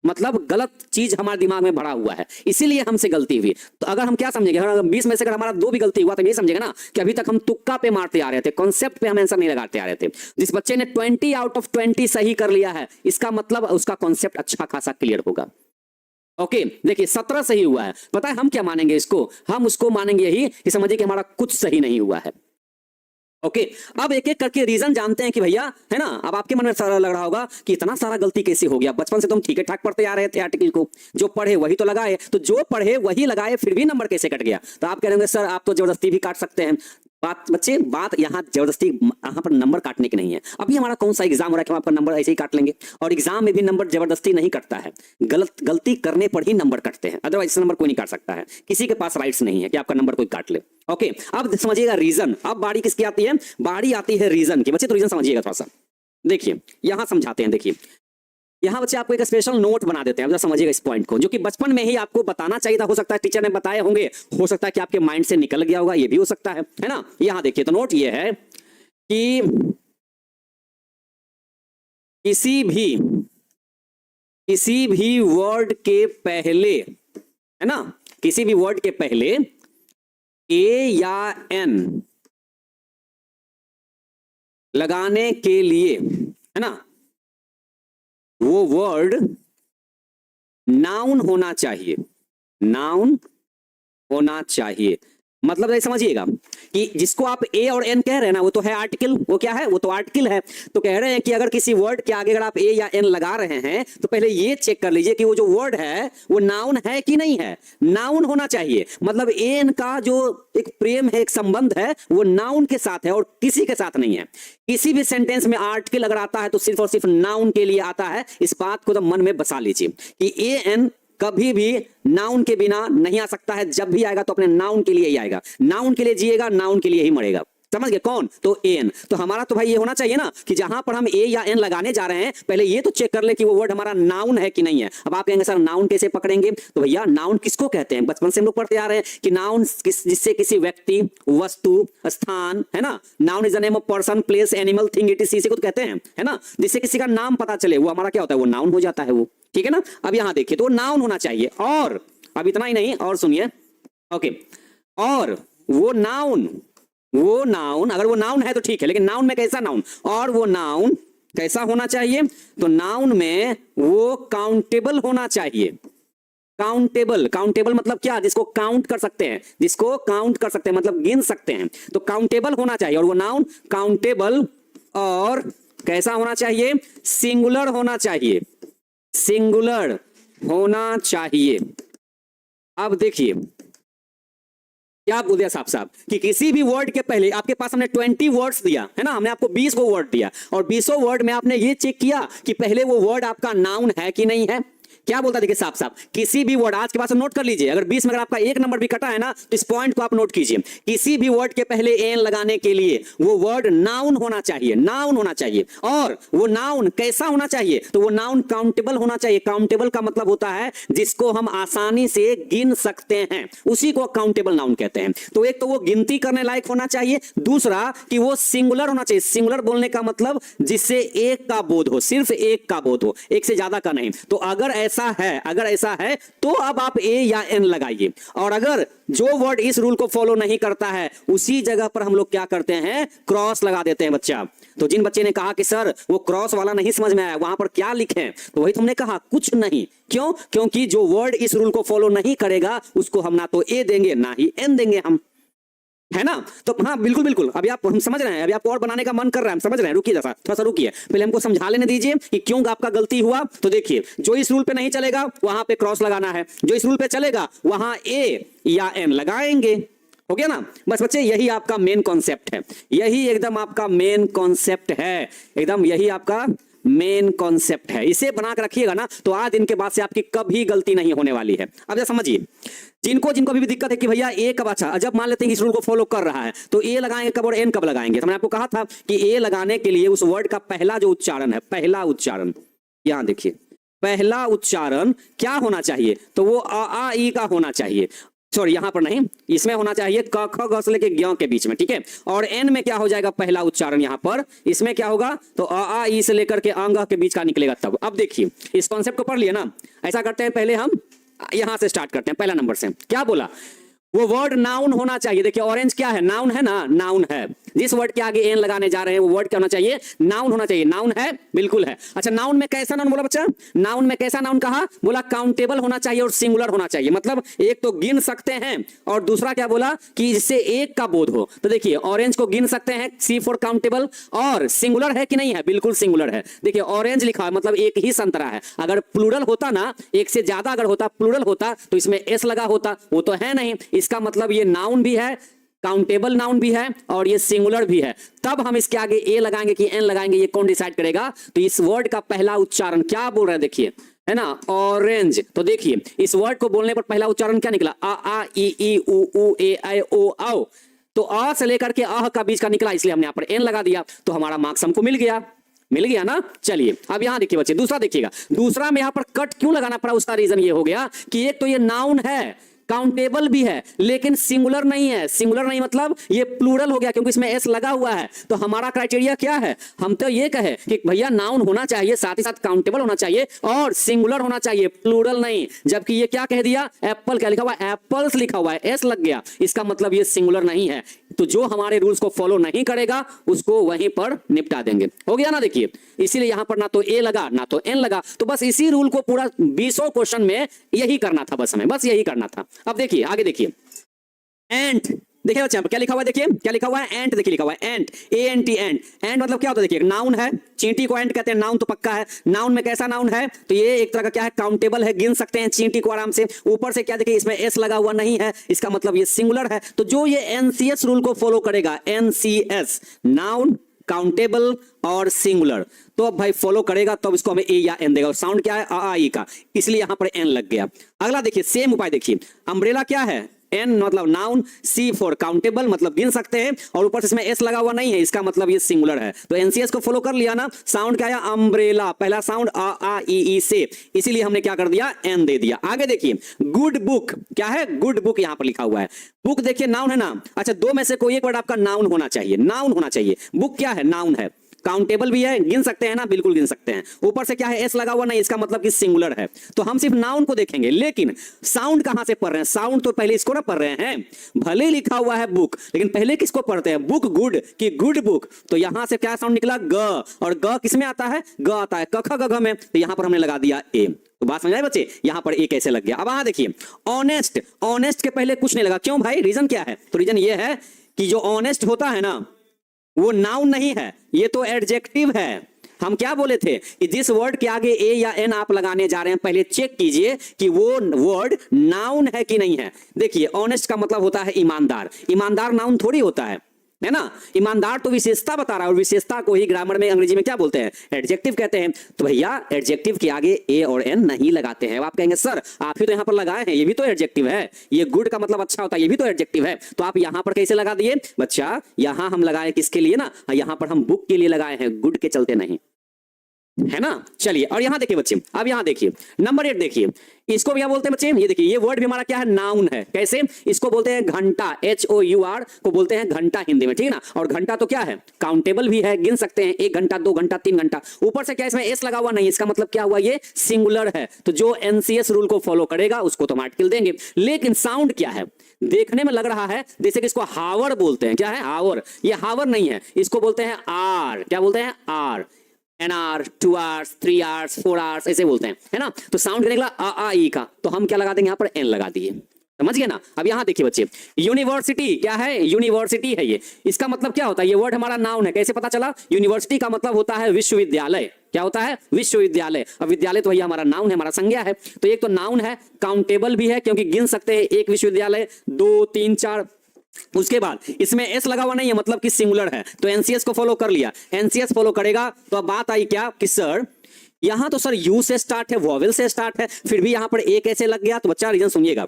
मतलब गलत चीज हमारे दिमाग में भरा हुआ है, इसीलिए हमसे गलती हुई। तो अगर हम क्या समझेंगे, अगर 20 में से अगर हमारा 2 भी गलती हुआ तो ये समझेगा ना कि अभी तक हम तुक्का पे मारते आ रहे थे, कॉन्सेप्ट पे हम आंसर नहीं लगाते आ रहे थे। जिस बच्चे ने 20 आउट ऑफ 20 सही कर लिया है, इसका मतलब उसका कॉन्सेप्ट अच्छा खासा क्लियर होगा। ओके देखिए 17 सही हुआ है, पता है हम क्या मानेंगे इसको, हम उसको मानेंगे यही कि समझिए कि हमारा कुछ सही नहीं हुआ है। ओके अब एक एक करके रीजन जानते हैं कि भैया, है ना। अब आपके मन में सारा लग रहा होगा कि इतना सारा गलती कैसे हो गया, बचपन से तुम ठीक ठाक पढ़ते आ रहे थे आर्टिकल को, जो पढ़े वही तो लगाए, तो जो पढ़े वही लगाए फिर भी नंबर कैसे कट गया। तो आप कह रहे होंगे सर आप तो जबरदस्ती भी काट सकते हैं। बात बच्चे, बात यहाँ जबरदस्ती यहाँ पर नंबर काटने की नहीं है। अभी हमारा कौन सा एग्जाम हो रहा है कि हम आपका नंबर ऐसे ही काट लेंगे, और एग्जाम में भी नंबर जबरदस्ती नहीं कटता है, गलती करने पर ही नंबर कटते हैं, अदरवाइज नंबर कोई नहीं काट सकता है, किसी के पास राइट्स नहीं है कि आपका नंबर कोई काट ले। ओके अब समझिएगा रीजन, अब बारी किसकी आती है, बारी आती है रीजन की। बच्चे तो रीजन समझिएगा थोड़ा सा, देखिए यहां समझाते हैं। देखिए यहां बच्चे आपको एक स्पेशल नोट बना देते हैं, अब समझिएगा इस पॉइंट को, जो कि बचपन में ही आपको बताना चाहिए था। हो सकता है टीचर ने बताए होंगे, हो सकता है कि आपके माइंड से निकल गया होगा, ये भी हो सकता है ना। यहां देखिए तो नोट ये है कि किसी भी वर्ड के पहले, है ना, किसी भी वर्ड के पहले ए या एन लगाने के लिए, है ना, वो वर्ड नाउन होना चाहिए, नाउन होना चाहिए। मतलब ये समझिएगा कि जिसको आप ए और एन कह रहे हैं ना, वो तो है आर्टिकल, वो क्या है, वो तो आर्टिकल है। तो कह रहे हैं कि अगर किसी वर्ड के आगे अगर आप ए या एन लगा रहे हैं तो पहले ये चेक कर लीजिए कि वो जो वर्ड है वो नाउन है कि नहीं है। नाउन होना चाहिए, मतलब ए एन का जो एक प्रेम है, एक संबंध है, वो नाउन के साथ है और किसी के साथ नहीं है। किसी भी सेंटेंस में आर्टिकल अगर आता है तो सिर्फ और सिर्फ नाउन के लिए आता है। इस बात को तो मन में बसा लीजिए कि ए एन कभी भी नाउन के बिना नहीं आ सकता है, जब भी आएगा तो अपने नाउन के लिए ही आएगा, नाउन के लिए जिएगा, नाउन के लिए ही मरेगा। समझ गए कौन, तो एन। तो हमारा तो भाई ये होना चाहिए ना कि जहां पर हम ए या एन लगाने जा रहे हैं पहले ये तो चेक कर ले कि वो वर्ड हमारा नाउन है कि नहीं है। अब आप कहेंगे सर नाउन कैसे पकड़ेंगे, तो भैया नाउन किसको कहते हैं, बचपन से हम लोग पढ़ते आ रहे हैं कि नाउन जिससे किसी व्यक्ति, वस्तु, स्थान, है ना, noun is the name of person, place, animal, thing, it is, इसी को तो कहते हैं, है ना। जिससे किसी का नाम पता चले वो हमारा क्या होता है, वो नाउन हो जाता है वो, ठीक है ना। अब यहां देखिए तो नाउन होना चाहिए, और अब इतना ही नहीं, और सुनिए, ओके, और वो नाउन अगर वो नाउन है तो ठीक है, लेकिन नाउन में कैसा नाउन, और वो नाउन कैसा होना चाहिए, तो नाउन में वो काउंटेबल होना चाहिए। काउंटेबल मतलब क्या, जिसको काउंट कर सकते हैं, जिसको काउंट कर सकते हैं मतलब गिन सकते हैं, तो काउंटेबल होना चाहिए। और वो नाउन काउंटेबल और कैसा होना चाहिए, सिंगुलर होना चाहिए, सिंगुलर होना चाहिए। अब देखिए क्या बोल दिया साहब कि किसी भी वर्ड के पहले, आपके पास हमने 20 वर्ड्स दिया है ना, हमने आपको 20 को वर्ड दिया, और 20 वर्ड में आपने ये चेक किया कि पहले वो वर्ड आपका नाउन है कि नहीं है। क्या बोलता देखिए साहब, किसी भी वर्ड, आज के पास नोट कर लीजिए, अगर 20 में अगर आपका एक नंबर भी कटा है ना तो इस पॉइंट को आप नोट कीजिए, किसी भी वर्ड के पहले एन लगाने के लिए वो वर्ड नाउन होना चाहिए, नाउन होना चाहिए। और वो नाउन कैसा होना चाहिए, तो वो नाउन काउंटेबल होना चाहिए। काउंटेबल का मतलब होता है जिसको हम आसानी से गिन सकते हैं, उसी को काउंटेबल नाउन कहते हैं। तो एक तो वो गिनती करने लायक होना चाहिए, दूसरा कि वो सिंगुलर होना चाहिए। सिंगुलर बोलने का मतलब जिससे एक का बोध हो, सिर्फ एक का बोध हो, एक से ज्यादा का नहीं। तो अगर ऐसा है तो अब आप ए या एन लगाइए। और अगर जो वर्ड इस रूल को फॉलो नहीं करता है उसी जगह पर हम लोग क्या करते हैं, क्रॉस लगा देते हैं बच्चा। तो जिन बच्चे ने कहा कि सर वो क्रॉस वाला नहीं समझ में आया, वहां पर क्या लिखें, तो वही तुमने कहा कुछ नहीं। क्यों, क्योंकि जो वर्ड इस रूल को फॉलो नहीं करेगा उसको हम ना तो ए देंगे ना ही एन देंगे हम, है ना। तो हाँ बिल्कुल अभी आप, हम समझ रहे हैं, अभी आपको और बनाने का मन कर रहा है, हम समझ रहे हैं, रुकिए थोड़ा सा रुकिए, पहले हमको समझा लेने दीजिए कि क्यों आपका गलती हुआ। तो देखिए जो इस रूल पे नहीं चलेगा वहां पे क्रॉस लगाना है, जो इस रूल पे चलेगा वहां ए या एन लगाएंगे। हो गया ना, बस बच्चे यही आपका मेन कॉन्सेप्ट है, यही एकदम आपका मेन कॉन्सेप्ट है, एकदम यही आपका मेन कॉन्सेप्ट है। इसे बना कर रखिएगा ना तो आज दिन के बाद से आपकी कभी गलती नहीं होने वाली है। अब जरा समझिए, जिनको अभी भी दिक्कत है कि भैया ए कब, अच्छा जब मान लेते हैं इस रूल को फॉलो कर रहा है तो ए लगाएंगे कब और एन कब लगाएंगे। तो मैंने आपको कहा था कि ए लगाने के लिए उस वर्ड का पहला जो उच्चारण है, पहला उच्चारण, यहां देखिए पहला उच्चारण क्या होना चाहिए, तो वो आ ई का होना चाहिए। सॉरी यहाँ पर नहीं, इसमें होना चाहिए क ख ग से लेके ज्ञ के बीच में, ठीक है। और एन में क्या हो जाएगा पहला उच्चारण, यहाँ पर इसमें क्या होगा तो अ आ ई से लेकर के अंग के बीच का निकलेगा तब। अब देखिए इस कॉन्सेप्ट को पढ़ लिया ना, ऐसा करते हैं पहले हम यहां से स्टार्ट करते हैं, पहला नंबर से क्या बोला, वो वर्ड नाउन होना चाहिए। देखिए ऑरेंज क्या है, नाउन है ना, नाउन है। जिस वर्ड के आगे एन लगाने जा रहे हैं वो वर्ड क्या होना चाहिए, नाउन होना चाहिए। नाउन है, बिल्कुल है। अच्छा नाउन में कैसा नाउन बोला बच्चा, नाउन में कैसा नाउन कहा, बोला काउंटेबल होना चाहिए और सिंगुलर होना चाहिए। मतलब एक तो गिन सकते हैं और दूसरा क्या बोला कि इससे एक का बोध हो। तो देखिए ऑरेंज को गिन सकते हैं, सी फॉर काउंटेबल, और सिंगुलर है कि नहीं है, बिल्कुल सिंगुलर है। देखिए ऑरेंज लिखा है मतलब एक ही संतरा है। अगर प्लूरल होता ना, एक से ज्यादा अगर होता, प्लूरल होता तो इसमें एस लगा होता, वो तो है नहीं। इसका मतलब ये नाउन भी है, काउंटेबल नाउन भी है और ये सिंगुलर भी है। तब हम इसके आगे ए लगाएंगे कि एन लगाएंगे, ये कौन डिसाइड करेगा। तो इस वर्ड का पहला उच्चारण क्या बोल रहे हैं देखिए, है ना, ऑरेंज। तो देखिए इस वर्ड को बोलने पर पहला उच्चारण क्या निकला, आ ई उ ए ऐ ओ औ। तो अ से लेकर के अह का बीच का निकला, इसलिए हमने यहाँ पर एन लगा दिया। तो हमारा मार्क्स हमको मिल गया ना। चलिए अब यहां देखिए बच्चे, दूसरा देखिएगा। दूसरा में यहां पर कट क्यों लगाना पड़ा, उसका रीजन ये हो गया कि एक तो ये नाउन है, काउंटेबल भी है, लेकिन सिंगुलर नहीं है। सिंगुलर नहीं मतलब ये प्लूरल हो गया क्योंकि इसमें एस लगा हुआ है। तो हमारा क्राइटेरिया क्या है, हम तो ये कहे कि भैया नाउन होना चाहिए, साथ ही साथ काउंटेबल होना चाहिए और सिंगुलर होना चाहिए, प्लूरल नहीं। जबकि ये क्या कह दिया, एप्पल क्या लिखा हुआ है, एप्पल्स लिखा हुआ है, एस लग गया, इसका मतलब ये सिंगुलर नहीं है। तो जो हमारे रूल्स को फॉलो नहीं करेगा उसको वहीं पर निपटा देंगे। हो गया ना। देखिए इसीलिए यहां पर ना तो ए लगा ना तो एन लगा। तो बस इसी रूल को पूरा 20 क्वेश्चन में यही करना था, बस हमें बस यही करना था। अब देखिए आगे देखिए, एंट देखिए बच्चे क्या लिखा हुआ है, देखिए क्या लिखा हुआ है, एंट। देखिए लिखा हुआ है एंट, ए एन टी, एंट। एंट मतलब क्या होता है, देखिए नाउन है, चींटी को एंट कहते हैं, नाउन तो पक्का है। नाउन में कैसा नाउन है, तो ये एक तरह का क्या है, काउंटेबल है, गिन सकते हैं चींटी को आराम से। ऊपर से क्या देखिए इसमें एस लगा हुआ नहीं है, इसका मतलब ये सिंगुलर है। तो जो ये एनसीएस रूल को फॉलो करेगा, एनसीएस नाउन, काउंटेबल और सिंगुलर, तो अब भाई फॉलो करेगा तब इसको हमें ए या एन देगा। और साउंड क्या है, आ ई का, इसलिए यहां पर एन लग गया। अगला देखिए सेम उपाय देखिए, अम्ब्रेला क्या है, एन मतलब नाउन, सी फॉर काउंटेबल मतलब गिन सकते हैं, और ऊपर से इसमें एस लगा हुआ नहीं है, इसका मतलब ये सिंगुलर है। तो एनसीएस को फॉलो कर लिया ना। साउंड क्या है, अम्ब्रेला, पहला साउंड आ ई से, इसीलिए हमने क्या कर दिया, एन दे दिया। आगे देखिए गुड बुक क्या है, गुड बुक यहां पर लिखा हुआ है। बुक देखिए नाउन है ना। अच्छा दो में से कोई एक वर्ड आपका नाउन होना चाहिए, नाउन होना चाहिए। बुक क्या है, नाउन है, काउंटेबल भी है, गिन सकते हैं ना, बिल्कुल गिन सकते हैं। ऊपर से क्या है, एस लगा हुआ नहीं, इसका मतलब कि सिंगुलर है। तो हम सिर्फ नाउन को देखेंगे, लेकिन साउंड कहां से पढ़ रहे हैं, साउंड तो पहले इसको ना पढ़ रहे हैं। भले लिखा हुआ है बुक, लेकिन पहले किसको पढ़ते हैं, बुक गुड की गुड बुक। तो यहां से क्या साउंड निकला, ग, और ग किसमें आता है, ग आता है क ख ग घ में। तो यहां पर हमने लगा दिया ए। तो बात समझ आए बच्चे, यहां पर ए कैसे लग गया। अब यहां देखिए ऑनेस्ट, ऑनेस्ट के पहले कुछ नहीं लगा, क्यों भाई, रीजन क्या है। तो रीजन ये है कि जो ऑनेस्ट होता है ना वो नाउन नहीं है, ये तो एडजेक्टिव है। हम क्या बोले थे कि जिस वर्ड के आगे ए या एन आप लगाने जा रहे हैं, पहले चेक कीजिए कि वो वर्ड नाउन है कि नहीं है। देखिए ऑनेस्ट का मतलब होता है ईमानदार, ईमानदार नाउन थोड़ी होता है ना। ईमानदार तो विशेषता बता रहा है, और विशेषता को ही ग्रामर में अंग्रेजी में क्या बोलते हैं, एडजेक्टिव कहते हैं। तो भैया एडजेक्टिव के आगे ए और एन नहीं लगाते हैं। आप कहेंगे सर आप ही तो यहां पर लगाए हैं, ये भी तो एडजेक्टिव है, ये गुड का मतलब अच्छा होता है, ये भी तो एडजेक्टिव है। तो आप यहां पर कैसे लगा दिए बच्चा, यहां हम लगाए किसके लिए ना, यहां पर हम बुक के लिए लगाए हैं, गुड के चलते नहीं, है ना। चलिए और यहां देखिए बच्चे, अब यहां देखिए नंबर 8 देखिए, इसको क्या बोलते हैं बच्चे, ये देखिए ये वर्ड भी हमारा क्या है, नाउन है। कैसे, इसको बोलते हैं घंटा, HOUR को बोलते हैं घंटा हिंदी में, ठीक है ना। और घंटा तो क्या है, काउंटेबल भी है, गिन सकते हैं, 1 घंटा 2 घंटा 3 घंटा। ऊपर से क्या इसमें एस लगा हुआ नहीं, इसका मतलब क्या हुआ, ये सिंगुलर है। तो जो एनसीएस रूल को फॉलो करेगा उसको तो हम आर्टिकल देंगे। लेकिन साउंड क्या है, देखने में लग रहा है जैसे कि इसको हावर बोलते हैं, क्या है हावर, ये हावर नहीं है, इसको बोलते हैं आर। क्या बोलते हैं, are, N R, 2 hours 3 hours 4 hours ऐसे बोलते हैं, है ना। तो साउंड निकला आ ई का, तो हम क्या लगा देंगे, यहाँ पर एन लगा दिए, समझ गए ना। अब यहां देखिए बच्चे, यूनिवर्सिटी क्या है, यूनिवर्सिटी है ये, इसका मतलब क्या होता है, ये वर्ड हमारा नाउन है। कैसे पता चला, यूनिवर्सिटी का मतलब होता है विश्वविद्यालय। क्या होता है, विश्वविद्यालय। अब विद्यालय तो भैया हमारा नाउन है, हमारा संज्ञा है। तो एक तो नाउन है, काउंटेबल भी है क्योंकि गिन सकते हैं, 1 विश्वविद्यालय 2 3 4। उसके बाद इसमें एस लगा हुआ नहीं है, मतलब कि सिंगुलर है। तो एनसीएस को फॉलो कर लिया, एनसीएस फॉलो करेगा। तो अब बात आई क्या कि सर यहां तो सर यू से स्टार्ट है, वॉवेल से स्टार्ट है, फिर भी यहां पर ए कैसे लग गया। तो बच्चा रीजन सुनिएगा,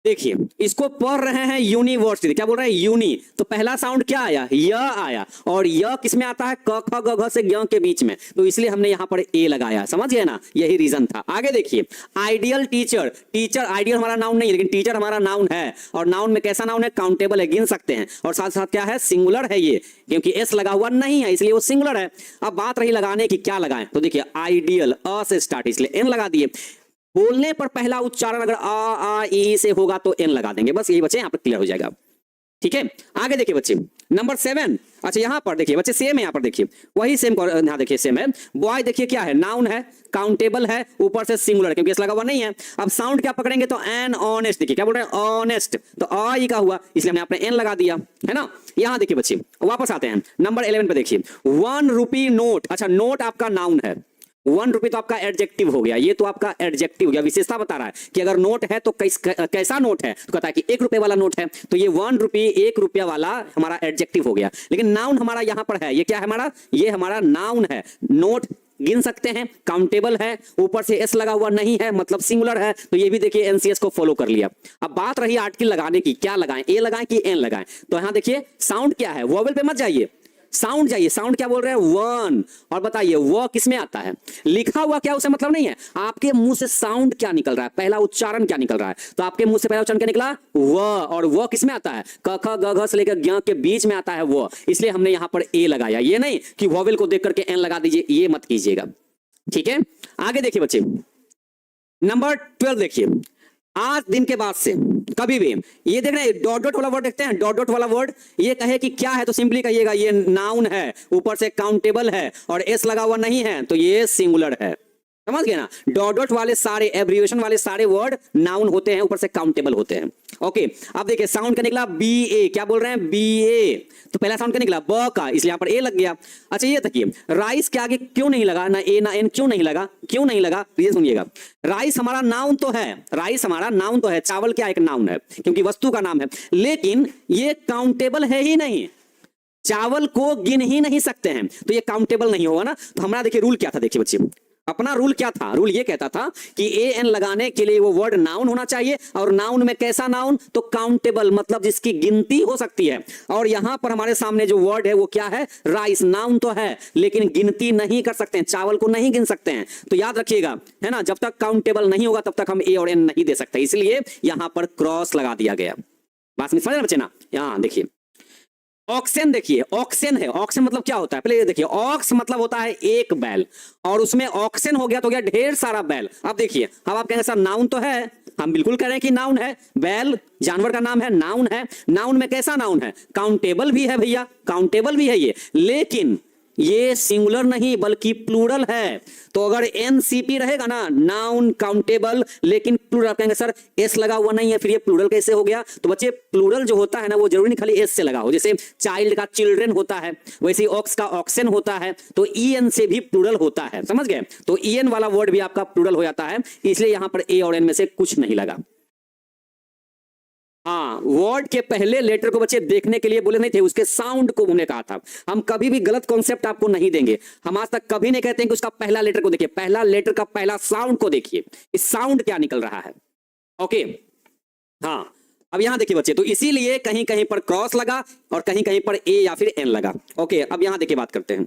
देखिए इसको पढ़ रहे हैं यूनिवर्सिटी, क्या बोल रहे हैं यूनी, तो पहला साउंड क्या आया, य आया, और य किस में आता है, क ख ग घ से ग के बीच में, तो इसलिए हमने यहाँ पर ए लगाया, समझ गए ना, यही रीजन था। आगे देखिए आइडियल टीचर, टीचर आइडियल हमारा नाउन नहीं है, लेकिन टीचर हमारा नाउन है, और नाउन में कैसा नाउन है, काउंटेबल है, गिन सकते हैं, और साथ साथ क्या है, सिंगुलर है ये, क्योंकि एस लगा हुआ नहीं है इसलिए वो सिंगुलर है। अब बात रही लगाने की, क्या लगाएं, तो देखिए आइडियल अ से स्टार्ट इसलिए एन लगा दिए, बोलने पर पहला उच्चारण अगर आ ई से होगा तो एन लगा देंगे, बस यही बच्चे यहाँ पर क्लियर हो जाएगा। ठीक है, आगे देखिए बच्चे नंबर 7, अच्छा यहाँ पर देखिए बच्चे सेम है, यहाँ पर देखिए वही सेम, यहाँ देखिए सेम है। बॉय देखिए क्या है, नाउन है, काउंटेबल है, ऊपर से सिंगुलर क्योंकि इस लगा हुआ नहीं है। अब साउंड क्या पकड़ेंगे, तो एन ऑनेस्ट, देखिए क्या बोल रहे हैं, ऑनेस्ट, तो आ ई का हुआ इसलिए हमने अपने एन लगा दिया, है ना। यहाँ देखिए बच्चे वापस आते हैं नंबर 11 पे, देखिए 1 रुपी नोट, अच्छा नोट आपका नाउन है, 1 रुपी तो आपका एडजेक्टिव हो गया, ये तो आपका एडजेक्टिव हो गया, विशेषता बता रहा है कि अगर नोट है तो कैसा नोट है, तो कहता है कि 1 रुपए वाला नोट है, तो ये 1 रुपी 1 रुपया वाला हमारा एडजेक्टिव हो गया। लेकिन नाउन हमारा यहाँ पर है, ये क्या है हमारा, ये हमारा नाउन है, नोट गिन सकते हैं, काउंटेबल है, ऊपर से एस लगा हुआ नहीं है मतलब सिंगुलर है, तो ये भी देखिए एनसीएस को फॉलो कर लिया। अब बात रही आर्टिकल लगाने की, क्या लगाएं, ए लगाएं कि एन लगाएं, तो यहाँ देखिए साउंड क्या है, वोवेल पे मत जाइए, साउंड जाइए, साउंड क्या बोल रहे हैं, वन, और बताइए वो किस में आता है, लिखा हुआ क्या उसे मतलब नहीं है, आपके मुंह से साउंड क्या निकल रहा है, पहला उच्चारण क्या निकल रहा है, तो आपके मुंह से पहला उच्चारण क्या निकला, व, और वो किस में आता है, क ख ग घ से लेकर ज्ञ के बीच में आता है वो, इसलिए हमने यहां पर ए लगाया, ये नहीं कि वोवेल को देख करके एन लगा दीजिए, ये मत कीजिएगा। ठीक है, आगे देखिए बच्चे नंबर 12 देखिए, आज दिन के बाद से कभी भी, ये देख रहे हैं डॉट डॉट वाला वर्ड देखते हैं, डॉट डॉट वाला वर्ड, ये कहे कि क्या है तो सिंपली कहिएगा ये नाउन है, ऊपर से काउंटेबल है और एस लगा हुआ नहीं है तो ये सिंगुलर है, समझ गए ना। डॉट डॉट वाले सारे एब्रिविएशन वाले सारे वर्ड नाउन होते हैं, ऊपर से काउंटेबल होते हैं। ओके, अब देखिए साउंड का निकला बी ए, क्या बोल रहे हैं, बी ए, तो पहला साउंड का निकला ब का, इसलिए यहां पर ए लग गया। अच्छा ये देखिए राइस के आगे क्यों नहीं लगा, ना ए ना एन, क्यों नहीं लगा, क्यों नहीं लगा, ये सुनिएगा, राइस हमारा नाउन तो है, राइस हमारा नाउन तो है, चावल क्या एक नाउन है क्योंकि वस्तु का नाम है, लेकिन ये काउंटेबल है ही नहीं, चावल को गिन ही नहीं सकते हैं, तो ये काउंटेबल नहीं होगा ना। तो हमारा देखिए रूल क्या था, देखिए बच्चे अपना रूल क्या था, रूल ये कहता था कि ए एन लगाने के लिए वो वर्ड नाउन होना चाहिए, और नाउन में कैसा नाउन, तो काउंटेबल, मतलब जिसकी गिनती हो सकती है। और यहां पर हमारे सामने जो वर्ड है वो क्या है, राइस, नाउन तो है लेकिन गिनती नहीं कर सकते हैं, चावल को नहीं गिन सकते हैं, तो याद रखिएगा, है ना, जब तक काउंटेबल नहीं होगा तब तक हम ए और एन नहीं दे सकते, इसलिए यहां पर क्रॉस लगा दिया गया। बात में समझ रहे बच्चे ना। यहां देखिए ऑक्सेन, देखिए ऑक्सेन है, ऑक्सेन मतलब क्या होता है, पहले ये देखिए, ऑक्स मतलब होता है एक बैल, और उसमें ऑक्सेन हो गया तो गया ढेर सारा बैल। अब देखिए अब आप कहेंगे सर नाउन तो है, हम बिल्कुल कह रहे हैं कि नाउन है, बैल जानवर का नाम है, नाउन है, नाउन में कैसा नाउन है, काउंटेबल भी है भैया, काउंटेबल भी है ये, लेकिन ये सिंगुलर नहीं बल्कि प्लूरल है। तो अगर एनसीपी रहेगा ना, नाउन काउंटेबल लेकिन प्लूरल, कहेंगे सर एस लगा हुआ नहीं है फिर ये प्लूरल कैसे हो गया, तो बच्चे प्लूरल जो होता है ना वो जरूरी नहीं खाली एस से लगा हो, जैसे चाइल्ड का चिल्ड्रन होता है, वैसे ऑक्स का ऑक्सेन होता है, तो ई एन से भी प्लूरल होता है, समझ गए, तो ई एन वाला वर्ड भी आपका प्लूरल हो जाता है, इसलिए यहां पर ए और एन में से कुछ नहीं लगा। हाँ, वर्ड के पहले लेटर को बच्चे देखने के लिए बोले नहीं थे, उसके साउंड को हमने कहा था। हम कभी भी गलत कॉन्सेप्ट आपको नहीं देंगे, हम आज तक कभी नहीं कहते हैं कि उसका पहला लेटर को देखिए, पहला लेटर का पहला साउंड को देखिए, इस साउंड क्या निकल रहा है। ओके, हाँ अब यहां देखिए बच्चे, तो इसीलिए कहीं कहीं पर क्रॉस लगा और कहीं कहीं पर ए या फिर एन लगा। ओके, अब यहां देखिए बात करते हैं,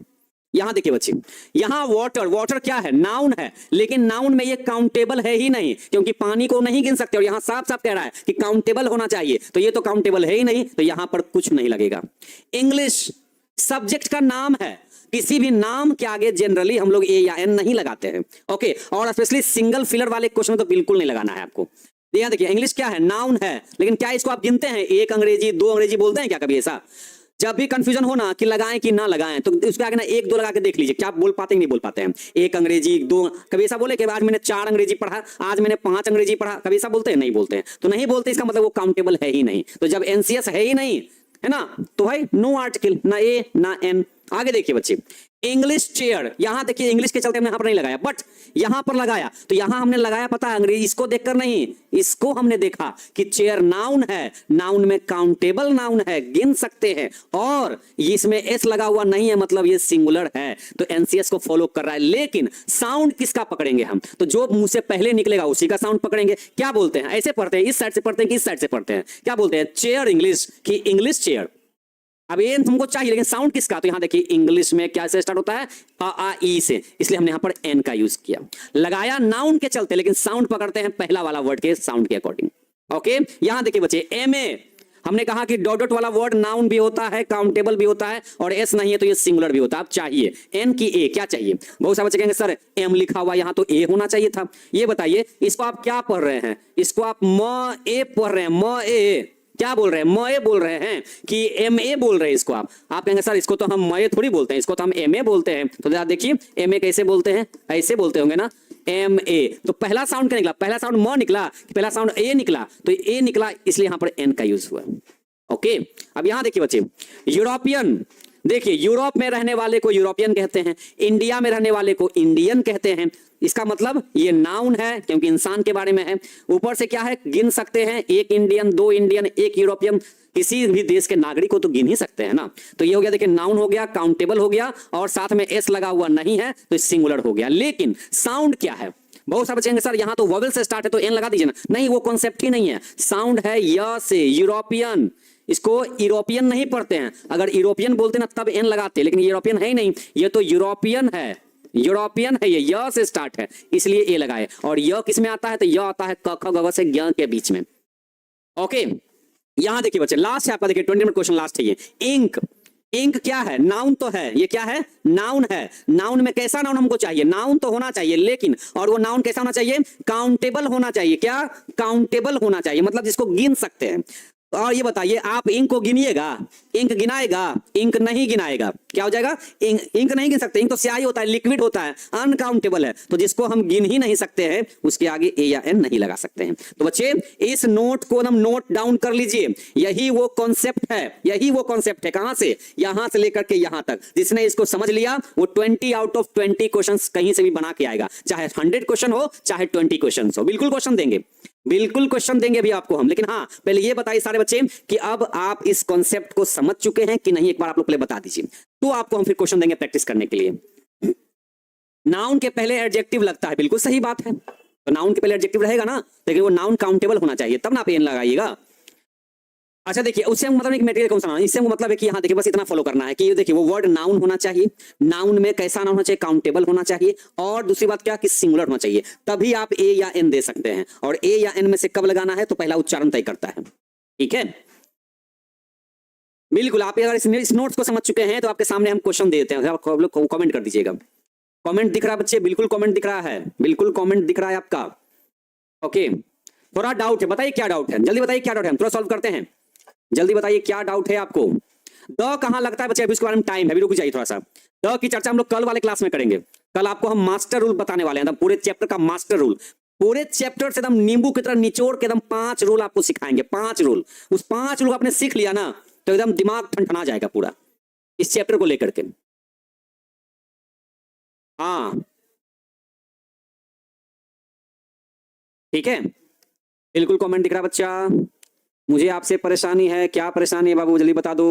यहां देखिए बच्चे, यहां वाटर, वाटर क्या है, नाउन है, लेकिन नाउन में ये काउंटेबल है ही नहीं क्योंकि पानी को नहीं गिन सकते, और यहां साफ साफ कह रहा है कि काउंटेबल होना चाहिए, तो ये तो काउंटेबल है ही नहीं, तो यहां पर कुछ नहीं लगेगा। इंग्लिश सब्जेक्ट का नाम है, किसी भी नाम के आगे जनरली हम लोग ए या एन नहीं लगाते हैं। ओके, और स्पेशली सिंगल फिलर वाले क्वेश्चन तो बिल्कुल नहीं लगाना है आपको। यहां देखिए इंग्लिश क्या है, नाउन है, लेकिन क्या इसको आप गिनते हैं, एक अंग्रेजी दो अंग्रेजी बोलते हैं क्या कभी ऐसा? जब भी कंफ्यूजन हो ना कि लगाएं कि ना लगाएं, तो उसके आगे ना एक दो लगा के देख लीजिए, क्या आप बोल पाते हैं नहीं बोल पाते हैं। एक अंग्रेजी दो, कभी ऐसा बोले कि आज मैंने 4 अंग्रेजी पढ़ा, आज मैंने 5 अंग्रेजी पढ़ा, कभी ऐसा बोलते हैं नहीं बोलते हैं, तो नहीं बोलते इसका मतलब वो काउंटेबल है ही नहीं। तो जब एनसीएस है ही नहीं है ना, तो भाई नो आर्टिकल, ना ए ना एन, आगे देखिए बच्चे, इंग्लिश चेयर, यहां देखिए इंग्लिश के चलते हमने यहां पर नहीं लगाया, बट यहां पर लगाया, तो यहां हमने लगाया पता है अंग्रेजी, इसको देखकर नहीं, इसको हमने देखा कि चेयर नाउन है, नाउन में काउंटेबल नाउन है, गिन सकते हैं, और इसमें एस लगा हुआ नहीं है, मतलब ये सिंगुलर है, तो एनसीएस को फॉलो कर रहा है। लेकिन साउंड किसका पकड़ेंगे हम, तो जो मुंह से पहले निकलेगा उसी का साउंड पकड़ेंगे। क्या बोलते हैं, ऐसे पढ़ते हैं, इस साइड से पढ़ते हैं कि इस साइड से पढ़ते हैं, क्या बोलते हैं, चेयर इंग्लिश की इंग्लिश चेयर। अब ये तुमको चाहिए, लेकिन साउंड किसका, तो यहां देखिए इंग्लिश में क्या से स्टार्ट होता है, आ ई से, इसलिए हमने यहां पर एन का यूज किया, लगाया नाउन के चलते, लेकिन साउंड पकड़ते हैं पहला वाला वर्ड के साउंड के अकॉर्डिंग। ओके, यहां देखिए बच्चे, एम ए, हमने कहा कि डॉट डॉट वाला वर्ड नाउन भी होता है, काउंटेबल भी होता है, और एस नहीं है तो ये सिंगुलर भी होता है। अब चाहिए एन की ए, क्या चाहिए, बहुत सारे बच्चे कहेंगे सर एम लिखा हुआ यहां तो ए होना चाहिए था। ये बताइए इसको आप क्या पढ़ रहे हैं, इसको आप म ए पढ़ रहे हैं, म ए, क्या बोल रहे हैं, मए बोल रहे हैं कि एम ए बोल रहे हैं इसको। आप कहेंगे सर इसको तो हम मए थोड़ी बोलते हैं, इसको तो हम एम ए बोलते हैं। तो देखिए एम ए कैसे बोलते हैं, ऐसे बोलते होंगे ना, एम ए, तो पहला साउंड क्या निकला, पहला साउंड म निकला, पहला साउंड ए निकला, तो ए निकला, इसलिए यहां पर एन का यूज हुआ। ओके, अब यहां देखिए बच्चे, यूरोपियन, देखिए यूरोप में रहने वाले को यूरोपियन कहते हैं, इंडिया में रहने वाले को इंडियन कहते हैं। इसका मतलब ये नाउन है क्योंकि इंसान के बारे में है। ऊपर से क्या है, गिन सकते हैं, एक इंडियन, दो इंडियन, एक यूरोपियन, किसी भी देश के नागरिक को तो गिन ही सकते हैं ना। तो ये हो गया, देखिए नाउन हो गया, काउंटेबल हो गया, और साथ में एस लगा हुआ नहीं है तो सिंगुलर हो गया। लेकिन साउंड क्या है, बहुत सारे बच्चे सर यहां तो वोवेल से स्टार्ट है तो एन लगा दीजिए ना, नहीं वो कॉन्सेप्ट ही नहीं है। साउंड है य से, यूरोपियन, इसको यूरोपियन नहीं पढ़ते हैं, अगर यूरोपियन बोलते ना तब एन लगाते, लेकिन यूरोपियन है ही नहीं, ये तो यूरोपियन है, यूरोपियन है, ये य से स्टार्ट है इसलिए ए लगाए। और य किस में आता है, तो य आता है क ख ग घ से ज्ञ के बीच में। ओके, यहां देखिए बच्चे, लास्ट है आपका, देखिए 20 मिनट क्वेश्चन लास्ट है ये। इंक, इंक क्या है, नाउन तो है, ये क्या है, नाउन है। नाउन में कैसा नाउन हमको चाहिए, नाउन तो होना चाहिए, लेकिन और वो नाउन कैसा होना चाहिए, काउंटेबल होना चाहिए। क्या, काउंटेबल होना चाहिए, मतलब जिसको गिन सकते हैं। और ये बताइए आप इंक को गिनिएगा, इंक गिनाएगा, इंक नहीं गिनाएगा, क्या हो जाएगा, इंक नहीं गिन सकते, इंक तो स्याही होता है, लिक्विड होता है, अनकाउंटेबल है, तो जिसको हम गिन ही नहीं सकते हैं उसके आगे ए या एन नहीं लगा सकते हैं। तो बच्चे इस नोट को हम नोट डाउन कर लीजिए, यही वो कॉन्सेप्ट है, यही वो कॉन्सेप्ट है, कहां से, यहां से लेकर के यहां तक। जिसने इसको समझ लिया वो 20 आउट ऑफ 20 क्वेश्चन कहीं से भी बना के आएगा, चाहे 100 क्वेश्चन हो चाहे 20 क्वेश्चन हो, बिल्कुल क्वेश्चन देंगे, बिल्कुल क्वेश्चन देंगे अभी आपको हम। लेकिन हाँ, पहले ये बताइए सारे बच्चे कि अब आप इस कॉन्सेप्ट को समझ चुके हैं कि नहीं, एक बार आप लोग पहले बता दीजिए, तो आपको हम फिर क्वेश्चन देंगे प्रैक्टिस करने के लिए। नाउन के पहले एडजेक्टिव लगता है, बिल्कुल सही बात है, तो नाउन के पहले एडजेक्टिव रहेगा ना, लेकिन वो नाउन काउंटेबल होना चाहिए, तब ना आप एन लगाइएगा। अच्छा देखिए, उससे मतलब एक मेटेरियल कौन सा नाउन, इससे मतलब है कि यहाँ देखिए बस इतना फॉलो करना है कि ये देखिए वो वर्ड नाउन होना चाहिए, नाउन में कैसा नाउन होना चाहिए, काउंटेबल होना चाहिए, और दूसरी बात क्या कि सिंगुलर होना चाहिए, तभी आप ए या एन दे सकते हैं। और ए या एन में से कब लगाना है, तो पहला उच्चारण तय करता है, ठीक है। बिल्कुल, आप अगर इस नोट्स को समझ चुके हैं तो आपके सामने हम क्वेश्चन दे देते हैं, आप लोग कमेंट कर दीजिएगा। कमेंट दिख रहा है बच्चे, बिल्कुल कमेंट दिख रहा है, बिल्कुल कमेंट दिख रहा है आपका। ओके, थोड़ा डाउट है, बताइए क्या डाउट है, जल्दी बताइए क्या डाउट है, हम थोड़ा सॉल्व करते हैं, जल्दी बताइए क्या डाउट है आपको। द कहां लगता है बच्चे, अभी उसके बारे में टाइम है, अभी रुक जाइए थोड़ा सा। द की चर्चा हम लोग कल वाले क्लास में करेंगे, कल आपको हम मास्टर रूल बताने वाले हैं, पूरे चैप्टर का मास्टर रूल, पूरे चैप्टर से एकदम नींबू की तरह निचोड़ के एकदम 5 रूल आपको सिखाएंगे, 5 रूल। उस 5 रूल आपने सीख लिया ना तो एकदम दिमाग ठनठना जाएगा पूरा इस चैप्टर को लेकर के। हाँ ठीक है, बिल्कुल कमेंट दिख रहा बच्चा। मुझे आपसे परेशानी है, क्या परेशानी है बाबू, जल्दी बता दो,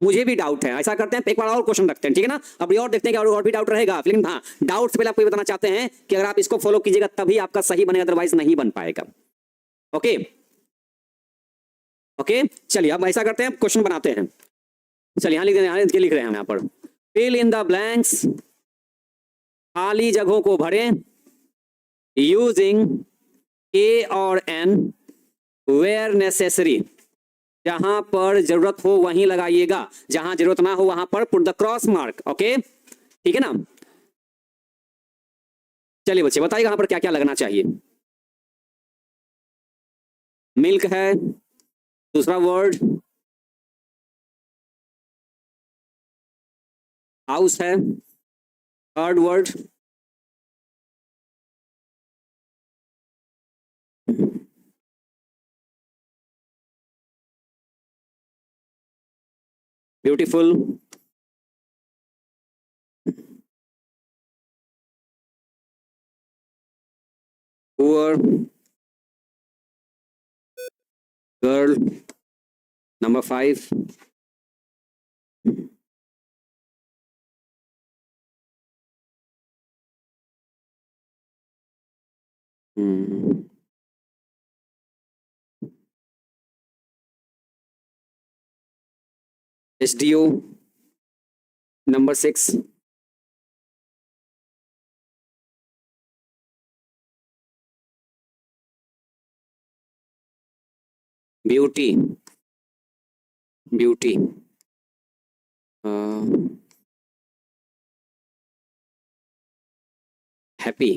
मुझे भी डाउट है। ऐसा करते हैं एक बार और क्वेश्चन रखते हैं, ठीक है ना, अभी और देखते हैं कि और भी डाउट रहेगा, लेकिन हाँ डाउट से पहले आपको ये बताना चाहते हैं कि अगर आप इसको फॉलो कीजिएगा तभी आपका सही बनेगा, अदरवाइज नहीं बन पाएगा। ओके ओके, चलिए अब ऐसा करते हैं, क्वेश्चन बनाते हैं। चलिए यहाँ लिख रहे हैं हम यहाँ पर, फिल इन द ब्लैंक्स, खाली जगहों को भरें यूजिंग ए और एन वेयर नेसेसरी, जहां पर जरूरत हो वहीं लगाइएगा, जहां जरूरत ना हो वहां पर put the cross mark. Okay ठीक है ना, चलिए बच्चे बताइए यहां पर क्या क्या लगना चाहिए। मिल्क है, दूसरा वर्ड हाउस है, third word beautiful, poor girl, number 5, SDO, number 6, beauty, beauty, happy,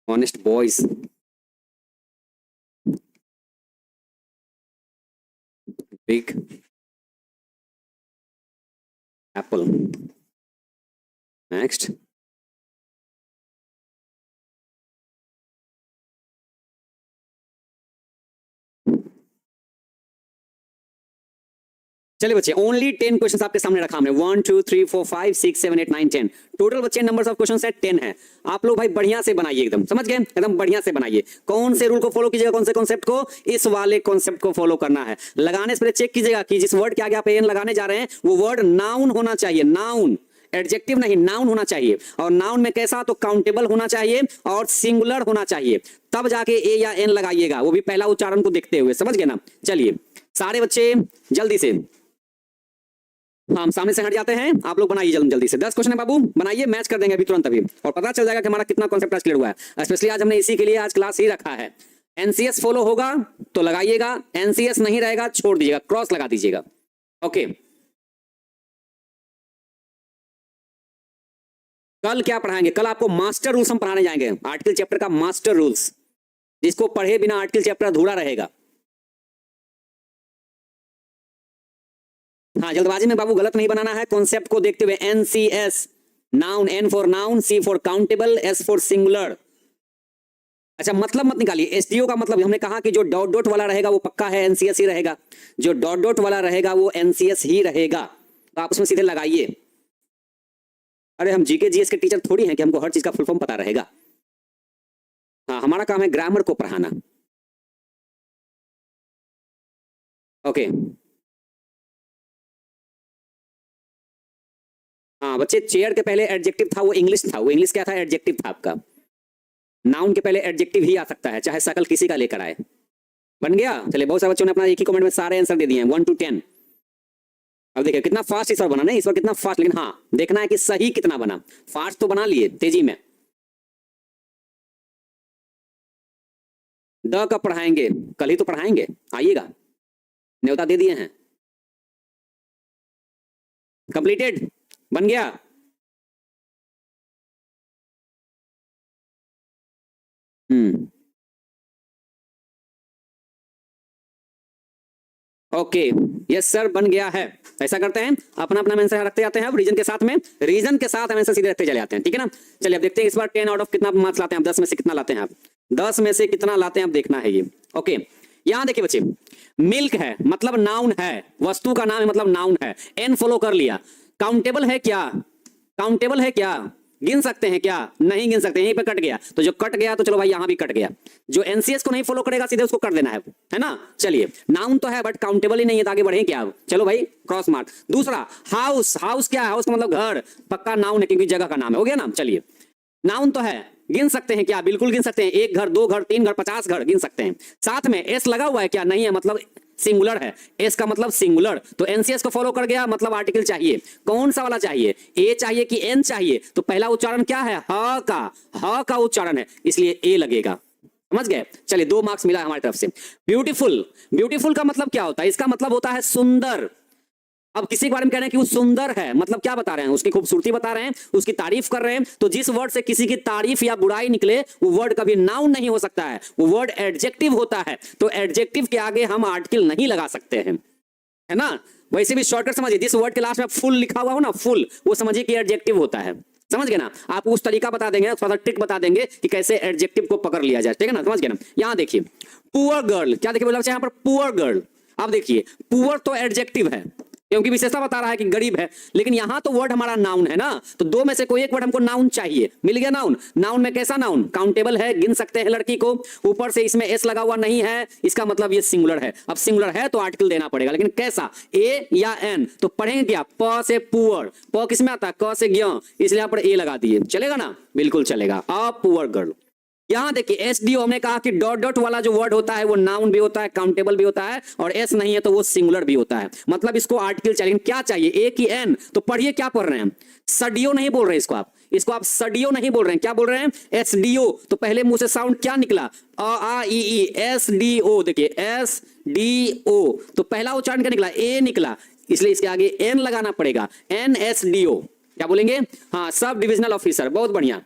honest boys, big Apple. Next, चलिए बच्चे, ओनली 10 क्वेश्चंस आपके सामने रखा हमने। 1 2 3 4 5 6 7 8 9 10 टोटल बच्चे नंबर्स ऑफ क्वेश्चंस है 10 है। आप लोग भाई बढ़िया से बनाइए, एकदम समझ गए, एकदम बढ़िया से बनाइए। कौन से रूल को फॉलो कीजिएगा, कौन से कॉन्सेप्ट को, इस वाले कॉन्सेप्ट को फॉलो करना है। लगाने से पहले चेक कीजिएगा कि जिस वर्ड के आगे आप एन लगाने जा रहे हैं वो वर्ड नाउन होना चाहिए, नाउन, एडजेक्टिव नहीं, नाउन होना चाहिए। और नाउन में कैसा, तो काउंटेबल होना चाहिए और सिंगुलर होना चाहिए, तब जाके ए या एन लगाइएगा, वो भी पहला उच्चारण को देखते हुए, समझ गए ना। चलिए सारे बच्चे जल्दी से, हम सामने से हट जाते हैं, आप लोग बनाइए जल्दी जल्दी से। 10 क्वेश्चन है बाबू, बनाइए, मैच कर देंगे अभी तुरंत अभी, और पता चल जाएगा कि हमारा कितना कॉन्सेप्ट आज क्लियर हुआ है। स्पेशली आज हमने इसी के लिए आज क्लास ही रखा है। एनसीएस फॉलो होगा तो लगाइएगा, एनसीएस नहीं रहेगा छोड़ दीजिएगा, क्रॉस लगा दीजिएगा। ओके, कल क्या पढ़ाएंगे, कल आपको मास्टर रूल्स हम पढ़ाने जाएंगे, आर्टिकल चैप्टर का मास्टर रूल्स, जिसको पढ़े बिना आर्टिकल चैप्टर अधूरा रहेगा। हाँ, जल्दबाजी में बाबू गलत नहीं बनाना है, कॉन्सेप्ट को देखते हुए। NCS, noun, N for noun, C for countable, S for singular. अच्छा, मतलब मत निकालिए। एसडीओ का मतलब हमने कहा कि जो डॉट डॉट वाला रहेगा वो पक्का है एनसीएस ही रहेगा, जो डॉट डॉट वाला रहेगा वो एनसीएस ही रहेगा, तो आप उसमें सीधे लगाइए। अरे हम जीके जीएस के टीचर थोड़ी हैं कि हमको हर चीज का फुल फॉर्म पता रहेगा। हाँ, हमारा काम है ग्रामर को पढ़ाना। ओके, हाँ बच्चे, चेयर के पहले एडजेक्टिव था, वो इंग्लिश था, वो इंग्लिश क्या था, एडजेक्टिव था आपका। नाउन के पहले एडजेक्टिव ही आ सकता है, चाहे शकल किसी का लेकर आए। बन गया। चलिए, बहुत सारे बच्चों ने अपना एक ही कमेंट में सारे आंसर दे दिए हैं 1 to 10। अब देखिए कितना फास्ट इस बार बना, नहीं इस बार कितना फास्ट, लेकिन हाँ देखना है कि सही कितना बना। फास्ट तो बना लिए, तेजी में। द कब पढ़ाएंगे, कल ही तो पढ़ाएंगे, आइएगा, न्योता दे दिए हैं। कंप्लीटेड, बन गया। ओके, यस सर, बन गया है। ऐसा करते हैं, अपना अपना आंसर रखते जाते हैं, अब रीजन के साथ में, रीजन के साथ हम आंसर सीधे रखते चले जाते हैं, ठीक है ना। चलिए अब देखते हैं इस बार 10 आउट ऑफ कितना मार्क्स लाते हैं आप, 10 में से कितना लाते हैं आप, 10 में से कितना लाते हैं आप, देखना है ये। ओके, यहां देखिए बच्चे, मिल्क है मतलब नाउन है, वस्तु का नाम है मतलब नाउन है, एन फॉलो कर लिया। काउंटेबल है क्या, काउंटेबल है क्या, गिन सकते हैं क्या, नहीं गिन सकते, यहीं पे कट गया, तो जो कट गया तो चलो भाई यहां भी कट गया। जो एनसीएस को नहीं फॉलो करेगा सीधे उसको कर देना है ना। चलिए, नाउन तो है बट काउंटेबल ही नहीं है, तो आगे बढ़े क्या, चलो भाई क्रॉस मार्क। दूसरा, हाउस, हाउस क्या है, हाउस का मतलब घर, पक्का नाउन है क्योंकि जगह का नाम है, हो गया ना। चलिए, नाउन तो है, गिन सकते हैं क्या, बिल्कुल गिन सकते हैं, 1 घर 2 घर 3 घर 50 घर गिन सकते हैं। साथ में एस लगा हुआ है क्या, नहीं है, मतलब सिंगुलर है, एस का मतलब सिंगुलर, तो एनसीएस को फॉलो कर गया, मतलब आर्टिकल चाहिए। कौन सा वाला चाहिए, ए चाहिए कि एन चाहिए, तो पहला उच्चारण क्या है, ह का उच्चारण है, इसलिए ए लगेगा, समझ गए। चलिए, 2 मार्क्स मिला हमारी तरफ से। ब्यूटीफुल, ब्यूटीफुल का मतलब क्या होता है, इसका मतलब होता है सुंदर। अब किसी के बारे में कह रहे हैं कि वो सुंदर है, मतलब क्या बता रहे हैं, उसकी खूबसूरती बता रहे हैं, उसकी तारीफ कर रहे हैं। तो जिस वर्ड से किसी की तारीफ या बुराई निकले वो वर्ड कभी नाउन नहीं हो सकता है, वो वर्ड एडजेक्टिव होता है। तो एडजेक्टिव के आगे हम आर्टिकल नहीं लगा सकते हैं, है ना। वैसे भी शॉर्टकट समझिए, जिस वर्ड के लास्ट में फुल लिखा हुआ हो ना, फुल, वो समझिए कि एडजेक्टिव होता है, समझ गए ना। आपको उस तरीका बता देंगे, थोड़ा ट्रिक बता देंगे कि कैसे एडजेक्टिव को पकड़ लिया जाए, ठीक है ना, समझ गए ना। यहां देखिए, पुअर गर्ल, क्या देखिए बोला यहाँ पर, पुअर गर्ल। अब देखिए, पुअर तो एडजेक्टिव है, क्योंकि विशेषता बता रहा है कि गरीब है। लेकिन यहां तो वर्ड हमारा नाउन है ना, तो दो में से कोई एक वर्ड हमको नाउन चाहिए। मिल गया नाउन। नाउन में कैसा नाउन? काउंटेबल है, गिन सकते हैं लड़की को। ऊपर से इसमें एस लगा हुआ नहीं है, इसका मतलब ये सिंगुलर है। अब सिंगुलर है तो आर्टिकल देना पड़ेगा, लेकिन कैसा? ए या एन? तो पढ़ेंगे क्या? प से पुअर, प किसमें आता है? क से ज्ञ, इसलिए यहां पर ए लगा दिए। चलेगा ना? बिल्कुल चलेगा। A poor girl. यहां देखिए एसडीओ, हमने कहा कि डॉट डॉट वाला जो वर्ड होता है वो नाउन भी होता है, काउंटेबल भी होता है, और एस नहीं है तो वो सिंगुलर भी होता है। मतलब इसको आर्टिकल चाहिए। क्या चाहिए? ए की एन? तो पढ़िए क्या पढ़ रहे हैं? सडियो नहीं बोल रहे इसको आप सडियो नहीं बोल रहे हैं। क्या बोल रहे हैं? एसडीओ। तो पहले मुंह से साउंड क्या निकला? अ आ ई ई, एसडीओ। देखिए एसडीओ, तो पहला उच्चारण क्या निकला? ए निकला, इसलिए इसके आगे एन लगाना पड़ेगा। एनएसडीओ। क्या बोलेंगे? हाँ, सब डिविजनल ऑफिसर। बहुत बढ़िया,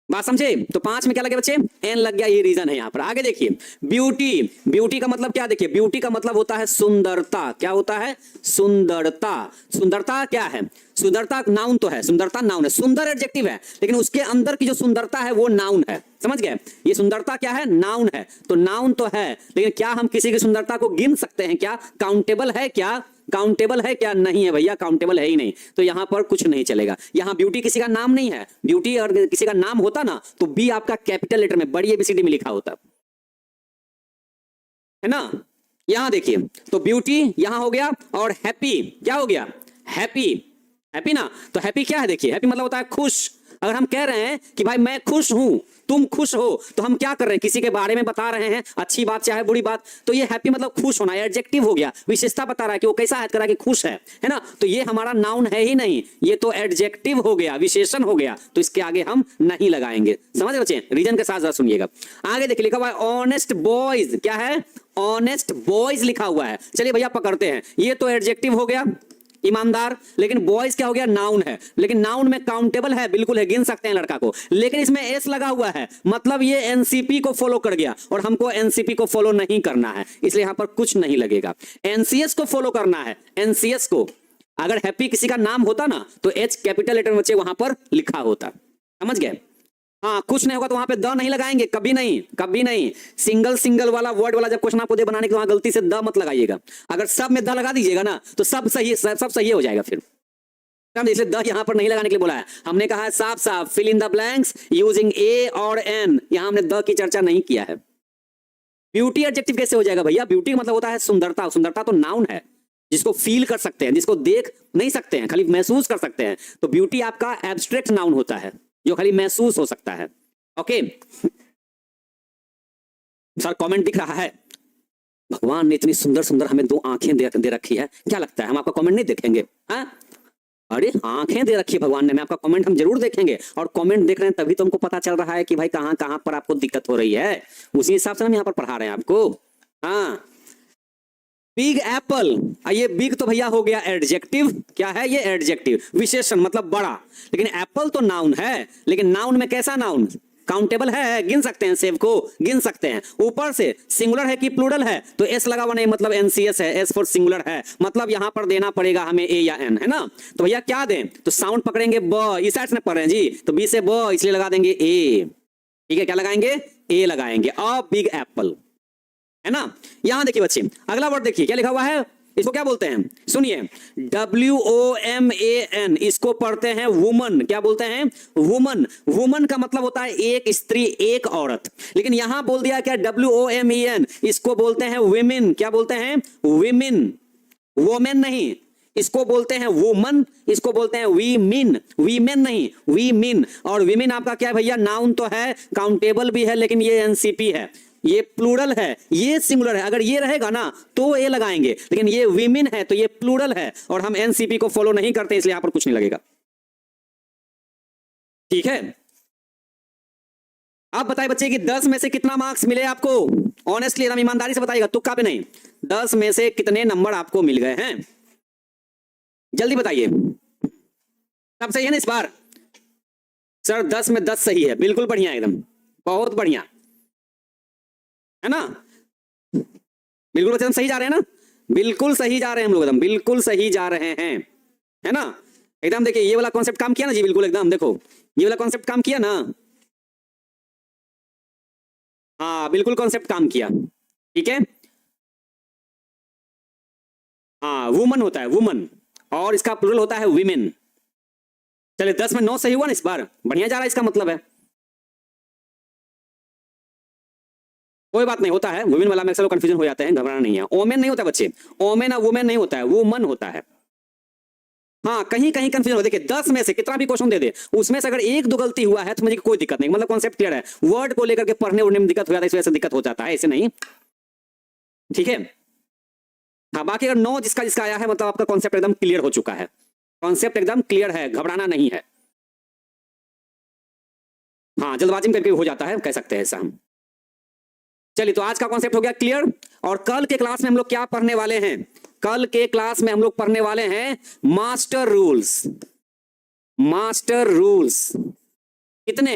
बात समझे? तो 5 में क्या लगे बच्चे? एन लग गया, ये रीजन है यहाँ पर। आगे देखिए ब्यूटी। ब्यूटी का मतलब क्या? देखिए ब्यूटी का मतलब होता है सुंदरता। क्या होता है? सुंदरता। सुंदरता क्या है? सुंदरता नाउन तो है, सुंदरता नाउन है। सुंदर एडजेक्टिव है, लेकिन उसके अंदर की जो सुंदरता है वो नाउन है। समझ गए? ये सुंदरता क्या है? नाउन है। तो नाउन तो है, लेकिन क्या हम किसी की सुंदरता को गिन सकते हैं? क्या काउंटेबल है? क्या काउंटेबल है? क्या नहीं है भैया, काउंटेबल है ही नहीं। तो यहां पर कुछ नहीं चलेगा। यहां ब्यूटी किसी का नाम नहीं है। ब्यूटी अगर किसी का नाम होता ना तो बी आपका कैपिटल लेटर में, बड़ी एबीसीडी में लिखा होता है ना। यहां देखिए, तो ब्यूटी यहां हो गया, और हैप्पी क्या हो गया? हैप्पी। हैप्पी ना, तो हैप्पी क्या है? देखिए हैप्पी मतलब होता है खुश। अगर हम कह रहे हैं कि भाई मैं खुश हूं, तुम खुश हो, तो हम क्या कर रहे हैं? किसी के बारे में बता रहे हैं, अच्छी बात चाहे बुरी बात। तो ये हैप्पी मतलब खुश होना, एडजेक्टिव हो गया, विशेषता बता रहा है कि वो कैसा है, कर रहा है कि खुश है ना। तो ये हमारा नाउन है ही नहीं, ये तो एडजेक्टिव हो गया, विशेषण हो गया। तो इसके आगे हम नहीं लगाएंगे। समझ बच्चे? रीजन के साथ साथ सुनिएगा। आगे देखिए लिखा हुआ है ऑनेस्ट बॉयज। क्या है? ऑनेस्ट बॉयज लिखा हुआ है। चलिए भैया पकड़ते हैं। ये तो एडजेक्टिव हो गया, ईमानदार। लेकिन बॉयज क्या हो गया? नाउन है। लेकिन नाउन में काउंटेबल है, बिल्कुल है, गिन सकते हैं लड़का को। लेकिन इसमें एस लगा हुआ है, मतलब ये एनसीपी को फॉलो कर गया, और हमको एनसीपी को फॉलो नहीं करना है, इसलिए यहां पर कुछ नहीं लगेगा। एनसीएस को फॉलो करना है। एनसीएस को, अगर हैप्पी किसी का नाम होता ना तो एच कैपिटल लेटर में बच्चे वहां पर लिखा होता। समझ गए? हाँ, कुछ नहीं होगा तो वहां पे द नहीं लगाएंगे, कभी नहीं, कभी नहीं। सिंगल वाला वर्ड वाला जब क्वेश्चन आपको दे बनाने के, वहां गलती से द मत लगाइएगा। अगर सब में द लगा दीजिएगा ना तो सब सही हो जाएगा फिर। इसलिए द यहां पर नहीं लगाने के लिए बोला है। हमने कहा है साफ साफ fill in the blanks using A और एन। यहां हमने द की चर्चा नहीं किया है। ब्यूटी एडजेक्टिव कैसे हो जाएगा भैया? ब्यूटी का मतलब होता है सुंदरता। सुंदरता तो नाउन है, जिसको फील कर सकते हैं, जिसको देख नहीं सकते हैं, खाली महसूस कर सकते हैं। तो ब्यूटी आपका एब्स्ट्रैक्ट नाउन होता है, जो खाली महसूस हो सकता है। ओके सर, कमेंट दिख रहा है, भगवान ने इतनी सुंदर सुंदर हमें 2 आंखें दे रखी है, क्या लगता है हम आपका कमेंट नहीं देखेंगे? हाँ, अरे आंखें दे रखी है भगवान ने, मैं आपका कमेंट हम जरूर देखेंगे। और कमेंट देख रहे हैं तभी तो हमको पता चल रहा है कि भाई कहां कहां पर आपको दिक्कत हो रही है, उसी हिसाब से हम यहां पर पढ़ा रहे हैं आपको। हाँ, बिग एप्पल। ये बिग तो भैया हो गया एडजेक्टिव। क्या है ये? एडजेक्टिव, विशेषण मतलब बड़ा। लेकिन एप्पल तो नाउन है, लेकिन नाउन में कैसा नाउन? काउंटेबल है, गिन सकते हैं, सेब को गिन सकते हैं। ऊपर से सिंगुलर है कि प्लूरल है? तो एस लगा हुआ नहीं, मतलब एनसीएस है, एस फॉर सिंगुलर है, मतलब यहां पर देना पड़ेगा हमें ए या एन, है ना। तो भैया क्या दें? तो साउंड पकड़ेंगे ब, इस साइड से पढ़ रहे हैं जी, तो बी से ब, इसलिए लगा देंगे ए। ठीक है, क्या लगाएंगे? ए लगाएंगे। अ बिग एप्पल, है ना। यहां देखिए बच्चे, अगला वर्ड देखिए क्या लिखा हुआ है। इसको क्या बोलते हैं? सुनिए, WOMAN, इसको पढ़ते हैं वुमन। क्या बोलते हैं? वुमन। वुमन का मतलब होता है एक स्त्री, एक औरत। लेकिन यहां बोल दिया क्या? WOMEN, इसको बोलते हैं विमेन। क्या बोलते हैं? विमेन, वोमेन नहीं, इसको बोलते हैं वुमन, इसको बोलते हैं वीमेन, वीमेन नहीं, वीमेन। और वीमेन आपका क्या है भैया? नाउन तो है, काउंटेबल भी है, लेकिन ये एनसीपी है, ये प्लूरल है, ये सिंगुलर है। अगर ये रहेगा ना तो ए लगाएंगे, लेकिन ये वीमेन है तो ये प्लूरल है, और हम एनसीपी को फॉलो नहीं करते, इसलिए यहां पर कुछ नहीं लगेगा। ठीक है, आप बताइए बच्चे कि 10 में से कितना मार्क्स मिले आपको? ऑनेस्टली एकदम ईमानदारी से बताइएगा, तुक्का पे नहीं। 10 में से कितने नंबर आपको मिल गए हैं? जल्दी बताइए। सब सही है ना इस बार? सर 10 में 10 सही है, बिल्कुल बढ़िया, एकदम बहुत बढ़िया, है ना। बिल्कुल बच्चे हम सही जा रहे हैं ना? बिल्कुल सही जा रहे हैं हम लोग, एकदम बिल्कुल सही जा रहे हैं, है ना। एकदम देखिए ये वाला कॉन्सेप्ट काम किया ना जी, बिल्कुल एकदम देखो ये वाला कॉन्सेप्ट काम किया ना। हाँ बिल्कुल कॉन्सेप्ट काम किया। ठीक है, हाँ वुमन होता है, वुमन, और इसका प्लूरल होता है वीमेन। चलिए 10 में 9 सही हुआ ना इस बार, बढ़िया जा रहा है इसका मतलब है। कोई बात नहीं, होता है, वुमेन वाला में अक्सर कंफ्यूजन हो जाते हैं, घबराना नहीं है। ओमेन नहीं होता बच्चे, ओमेन और वुमेन नहीं होता है, वुमन होता है। हाँ कहीं कहीं कंफ्यूजन हो, देखिए 10 में से कितना भी क्वेश्चन दे दे, उसमें से अगर एक दो गलती हुआ है तो मुझे कोई दिक्कत नहीं, मतलब कॉन्सेप्ट क्लियर है। वर्ड को लेकर के पढ़ने उड़ने में दिक्कत हो जाता है, इस वजह से दिक्कत हो जाता है, ऐसे नहीं, ठीक है। हाँ बाकी अगर 9 जिसका जिसका आया है, मतलब आपका कॉन्सेप्ट एकदम क्लियर हो चुका है, कॉन्सेप्ट एकदम क्लियर है, घबराना नहीं है। हाँ जल्दबाजी में करके हो जाता है, कह सकते हैं ऐसा हम। चलिए तो आज का कॉन्सेप्ट हो गया क्लियर। और कल के क्लास में हम लोग क्या पढ़ने वाले हैं, कल के क्लास में हम लोग पढ़ने वाले हैं मास्टर रूल्स। मास्टर रूल्स कितने,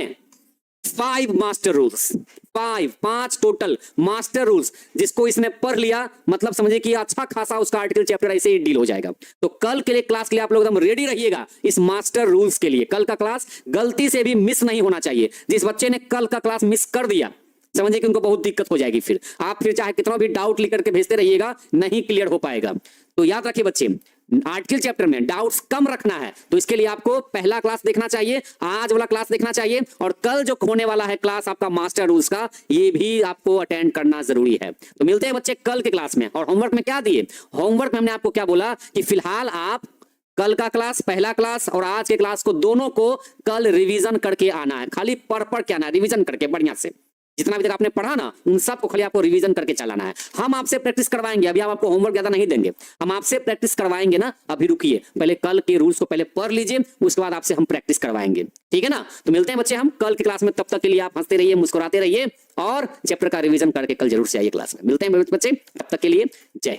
5 master rules, 5 total master rules, जिसको इसने पढ़ लिया मतलब समझिए कि अच्छा खासा उसका आर्टिकल चैप्टर ऐसे ही डील हो जाएगा। तो कल के लिए क्लास के लिए आप लोग एकदम रेडी रहिएगा इस मास्टर रूल्स के लिए। कल का क्लास गलती से भी मिस नहीं होना चाहिए। जिस बच्चे ने कल का क्लास मिस कर दिया समझिए कि उनको बहुत दिक्कत हो जाएगी, फिर आप फिर चाहे कितना भी डाउट लिख करके भेजते रहिएगा नहीं क्लियर हो पाएगा। तो याद रखिए बच्चे, आर्टिकल चैप्टर में डाउट्स कम रखना है, तो इसके लिए आपको पहला क्लास देखना चाहिए, आज वाला क्लास देखना चाहिए, और कल जो होने वाला है क्लास आपका मास्टर रूल्स का, ये भी आपको अटेंड करना जरूरी है। तो मिलते हैं बच्चे कल के क्लास में। और होमवर्क में क्या दिए, होमवर्क में हमने आपको क्या बोला कि फिलहाल आप कल का क्लास, पहला क्लास और आज के क्लास को दोनों को कल रिवीजन करके आना है, खाली पढ़ के आना है, रिवीजन करके बढ़िया से। जितना भी तक आपने पढ़ा ना उन सबको खाली आपको रिवीजन करके चलाना है। हम आपसे प्रैक्टिस करवाएंगे, अभी हम आपको होमवर्क ज्यादा नहीं देंगे, हम आपसे प्रैक्टिस करवाएंगे ना। अभी रुकिए, पहले कल के रूल्स को पहले पढ़ लीजिए, उसके बाद आपसे हम प्रैक्टिस करवाएंगे, ठीक है ना। तो मिलते हैं बच्चे हम कल की क्लास में, तब तक के लिए आप हंसते रहिए, मुस्कुराते रहिए और चैप्टर का रिवीजन करके कल जरूर से आइए क्लास में। मिलते हैं बच्चे, तब तक के लिए जय हिंद।